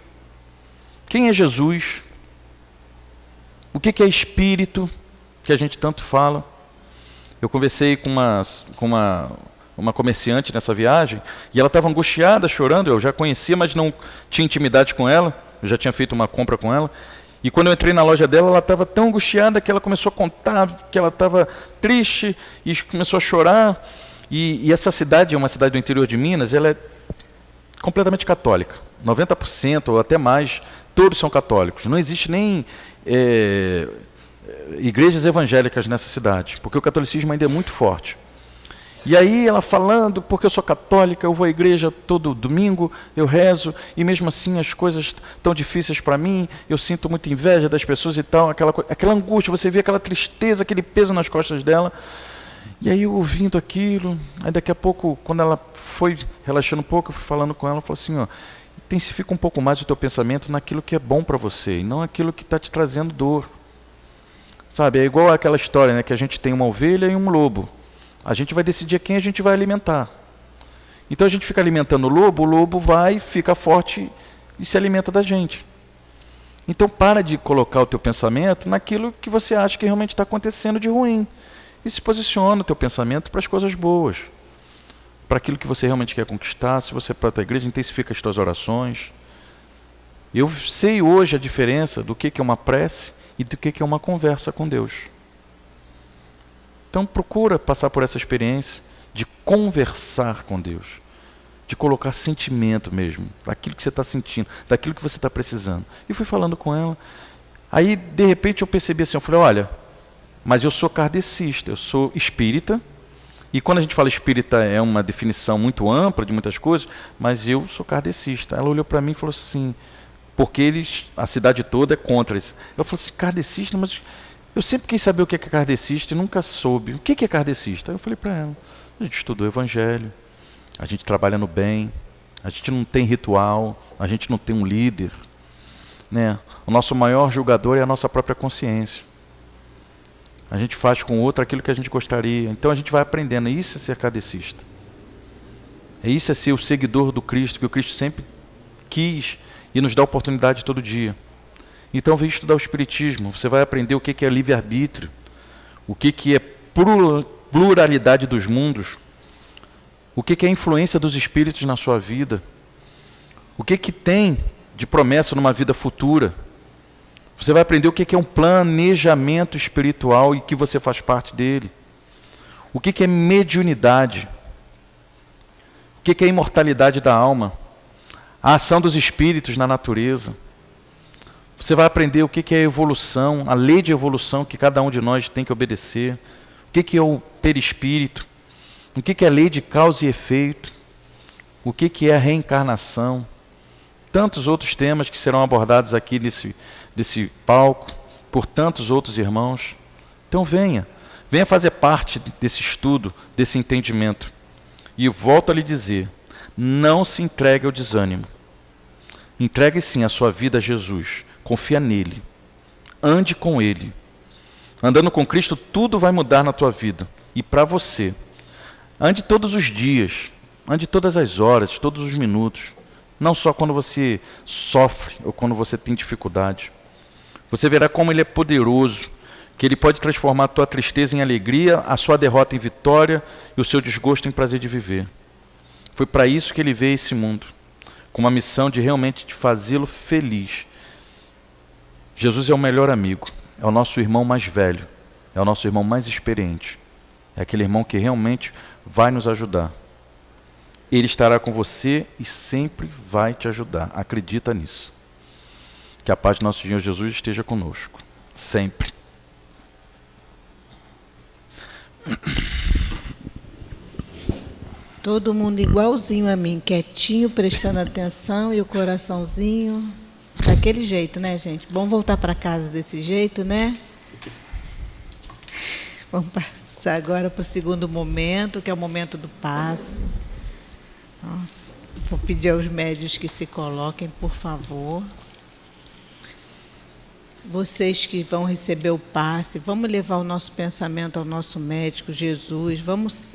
Speaker 4: Quem é Jesus? O que é espírito? Que a gente tanto fala. Eu conversei com uma comerciante nessa viagem, e ela estava angustiada, chorando. Eu já conhecia, mas não tinha intimidade com ela. Eu já tinha feito uma compra com ela. E quando eu entrei na loja dela, ela estava tão angustiada que ela começou a contar que ela estava triste e começou a chorar. E essa cidade é uma cidade do interior de Minas, ela é completamente católica. 90% ou até mais, todos são católicos. Não existe nem igrejas evangélicas nessa cidade, porque o catolicismo ainda é muito forte. E aí ela falando, porque eu sou católica, eu vou à igreja todo domingo, eu rezo, e mesmo assim as coisas tão difíceis para mim, eu sinto muita inveja das pessoas e tal, aquela angústia, você vê aquela tristeza, aquele peso nas costas dela. E aí eu ouvindo aquilo, aí daqui a pouco, quando ela foi relaxando um pouco, eu fui falando com ela, ela falou assim, ó, intensifica um pouco mais o teu pensamento naquilo que é bom para você, e não aquilo que está te trazendo dor. Sabe, é igual aquela história, né, que a gente tem uma ovelha e um lobo. A gente vai decidir quem a gente vai alimentar. Então a gente fica alimentando o lobo vai, fica forte e se alimenta da gente. Então para de colocar o teu pensamento naquilo que você acha que realmente está acontecendo de ruim. E se posiciona o teu pensamento para as coisas boas. Para aquilo que você realmente quer conquistar. Se você é para a tua igreja, intensifica as tuas orações. Eu sei hoje a diferença do que é uma prece e do que é uma conversa com Deus. Então procura passar por essa experiência de conversar com Deus, de colocar sentimento mesmo, daquilo que você está sentindo, daquilo que você está precisando. E fui falando com ela. Aí, de repente, eu percebi assim, eu falei, olha, mas eu sou kardecista, eu sou espírita, e quando a gente fala espírita é uma definição muito ampla de muitas coisas, mas eu sou kardecista. Ela olhou para mim e falou assim, porque a cidade toda é contra isso. Eu falei assim, kardecista, mas eu sempre quis saber o que é kardecista e nunca soube. O que é kardecista? Aí eu falei para ela, a gente estudou o evangelho, a gente trabalha no bem, a gente não tem ritual, a gente não tem um líder, né? O nosso maior julgador é a nossa própria consciência. A gente faz com o outro aquilo que a gente gostaria. Então a gente vai aprendendo. Isso é ser kardecista. Isso é ser o seguidor do Cristo, que o Cristo sempre quis e nos dá oportunidade todo dia. Então vem estudar o Espiritismo. Você vai aprender o que é livre-arbítrio, o que é pluralidade dos mundos, o que é a influência dos espíritos na sua vida, o que tem de promessa numa vida futura. Você vai aprender o que é um planejamento espiritual e que você faz parte dele. O que é mediunidade. O que é a imortalidade da alma. A ação dos espíritos na natureza. Você vai aprender o que é a evolução, a lei de evolução que cada um de nós tem que obedecer. O que é o perispírito. O que é a lei de causa e efeito. O que é a reencarnação. Tantos outros temas que serão abordados aqui desse palco, por tantos outros irmãos. Então venha fazer parte desse estudo, desse entendimento. E volto a lhe dizer, não se entregue ao desânimo. Entregue sim a sua vida a Jesus. Confia nele. Ande com ele. Andando com Cristo, tudo vai mudar na tua vida. E para você. Ande todos os dias. Ande todas as horas, todos os minutos. Não só quando você sofre ou quando você tem dificuldade. Você verá como ele é poderoso, que ele pode transformar a tua tristeza em alegria, a sua derrota em vitória e o seu desgosto em prazer de viver. Foi para isso que ele veio a esse mundo, com uma missão de realmente te fazê-lo feliz. Jesus é o melhor amigo, é o nosso irmão mais velho, é o nosso irmão mais experiente, é aquele irmão que realmente vai nos ajudar. Ele estará com você e sempre vai te ajudar. Acredita nisso. Que a paz de nosso Senhor Jesus esteja conosco. Sempre.
Speaker 3: Todo mundo igualzinho a mim, quietinho, prestando atenção e o coraçãozinho daquele jeito, né, gente? Bom voltar para casa desse jeito, né? Vamos passar agora para o segundo momento, que é o momento do passe. Nossa, vou pedir aos médios que se coloquem, por favor. Vocês que vão receber o passe, vamos levar o nosso pensamento ao nosso médico, Jesus. Vamos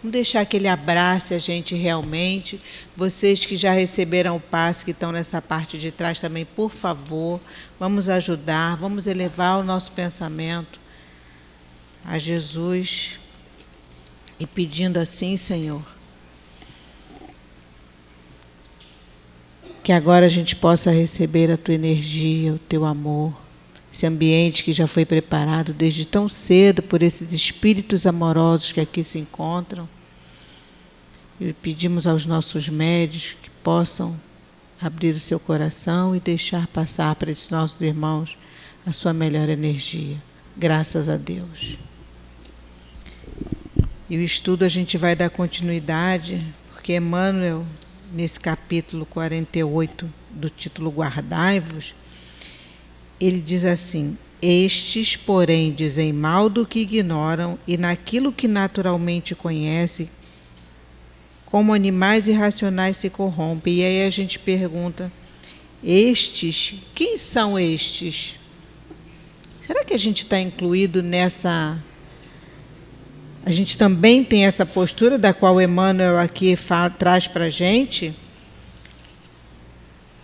Speaker 3: deixar que ele abrace a gente realmente. Vocês que já receberam o passe, que estão nessa parte de trás também, por favor, vamos ajudar, vamos elevar o nosso pensamento a Jesus e pedindo assim, Senhor, que agora a gente possa receber a Tua energia, o Teu amor, esse ambiente que já foi preparado desde tão cedo por esses espíritos amorosos que aqui se encontram. E pedimos aos nossos médios que possam abrir o seu coração e deixar passar para esses nossos irmãos a sua melhor energia. Graças a Deus. E o estudo a gente vai dar continuidade, porque Emmanuel, nesse capítulo 48 do título Guardai-vos, ele diz assim: estes, porém, dizem mal do que ignoram e naquilo que naturalmente conhecem, como animais irracionais se corrompem. E aí a gente pergunta, estes, quem são estes? Será que a gente está incluído nessa... A gente também tem essa postura da qual Emmanuel aqui traz para a gente?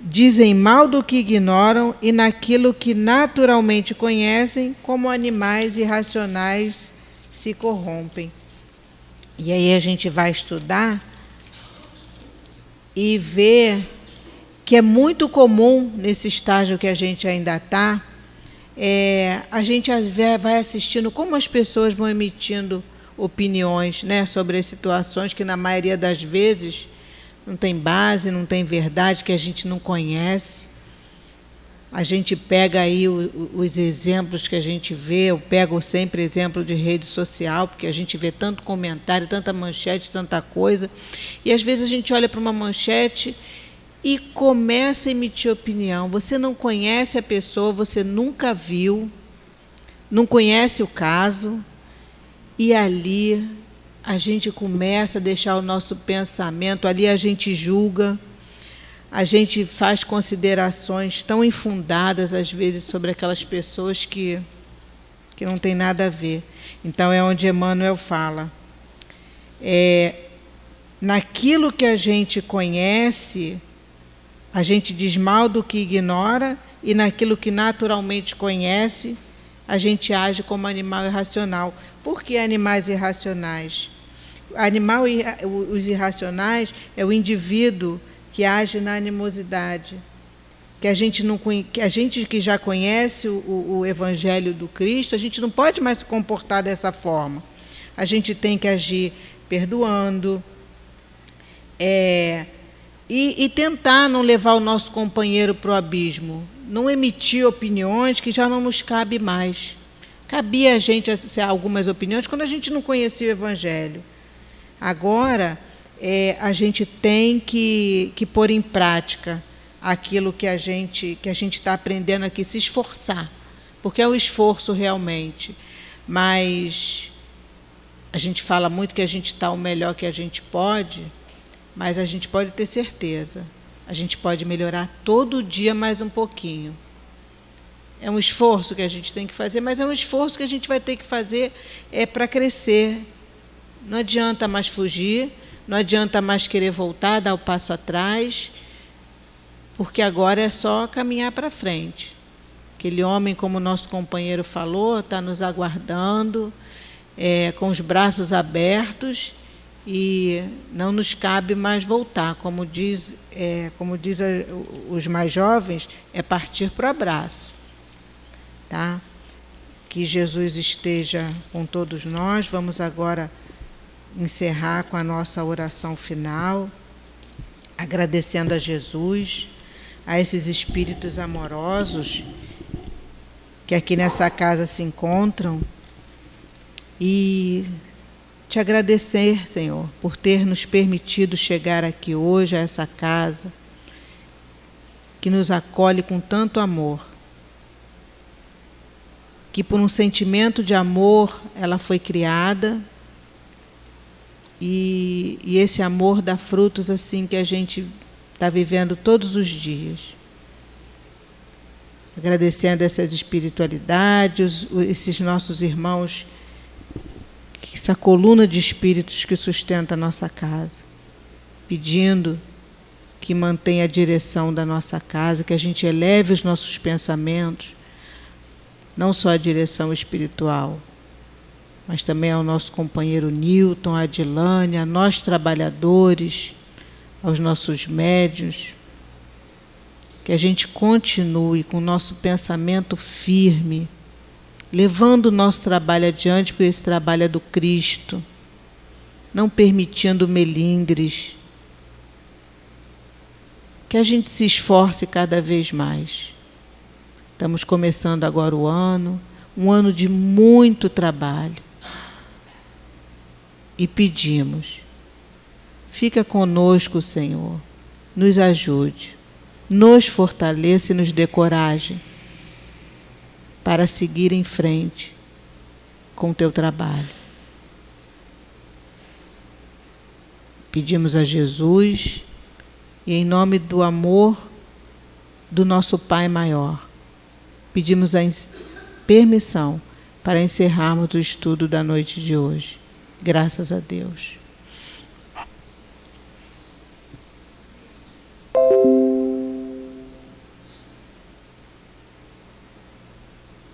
Speaker 3: Dizem mal do que ignoram e naquilo que naturalmente conhecem, como animais irracionais se corrompem. E aí a gente vai estudar e ver que é muito comum, nesse estágio que a gente ainda está, a gente vai assistindo como as pessoas vão emitindo opiniões, né, sobre as situações que, na maioria das vezes, não tem base, não tem verdade, que a gente não conhece. A gente pega aí os exemplos que a gente vê, eu pego sempre exemplo de rede social, porque a gente vê tanto comentário, tanta manchete, tanta coisa, e às vezes a gente olha para uma manchete e começa a emitir opinião. Você não conhece a pessoa, você nunca viu, não conhece o caso, e ali a gente começa a deixar o nosso pensamento, ali a gente julga, a gente faz considerações tão infundadas, às vezes, sobre aquelas pessoas que não tem nada a ver. Então, é onde Emmanuel fala. Naquilo que a gente conhece, a gente diz mal do que ignora, e naquilo que naturalmente conhece, a gente age como animal irracional. Por que animais irracionais? Os irracionais é o indivíduo que age na animosidade, que a gente que já conhece o Evangelho do Cristo, a gente não pode mais se comportar dessa forma. A gente tem que agir perdoando, e tentar não levar o nosso companheiro para o abismo, não emitir opiniões que já não nos cabe mais. Cabia a gente algumas opiniões quando a gente não conhecia o Evangelho. Agora, a gente tem que pôr em prática aquilo que a gente está aprendendo aqui, se esforçar, porque é um esforço realmente. Mas a gente fala muito que a gente está o melhor que a gente pode, mas a gente pode ter certeza, A gente pode melhorar todo dia mais um pouquinho. É um esforço que a gente tem que fazer, mas é um esforço que a gente vai ter que fazer para crescer. Não adianta mais fugir, não adianta mais querer voltar, dar o passo atrás, porque agora é só caminhar para frente. Aquele homem, como o nosso companheiro falou, está nos aguardando, com os braços abertos, e não nos cabe mais voltar. Como diz os mais jovens, é partir para o abraço. Tá? Que Jesus esteja com todos nós. Vamos agora encerrar com a nossa oração final, agradecendo a Jesus, a esses espíritos amorosos que aqui nessa casa se encontram, e te agradecer, Senhor, por ter nos permitido chegar aqui hoje a essa casa que nos acolhe com tanto amor, que por um sentimento de amor ela foi criada, e esse amor dá frutos assim que a gente está vivendo todos os dias. Agradecendo essas espiritualidades, esses nossos irmãos, essa coluna de espíritos que sustenta a nossa casa, pedindo que mantenha a direção da nossa casa, que a gente eleve os nossos pensamentos, não só a direção espiritual, mas também ao nosso companheiro Newton, a Adilane, a nós trabalhadores, aos nossos médiuns, que a gente continue com o nosso pensamento firme, levando o nosso trabalho adiante, porque esse trabalho é do Cristo, não permitindo melindres, que a gente se esforce cada vez mais. Estamos começando agora o ano, um ano de muito trabalho, e pedimos, fica conosco, Senhor, nos ajude, nos fortaleça e nos dê coragem para seguir em frente com o teu trabalho. Pedimos a Jesus, e em nome do amor do nosso Pai maior, pedimos a permissão para encerrarmos o estudo da noite de hoje. Graças a Deus.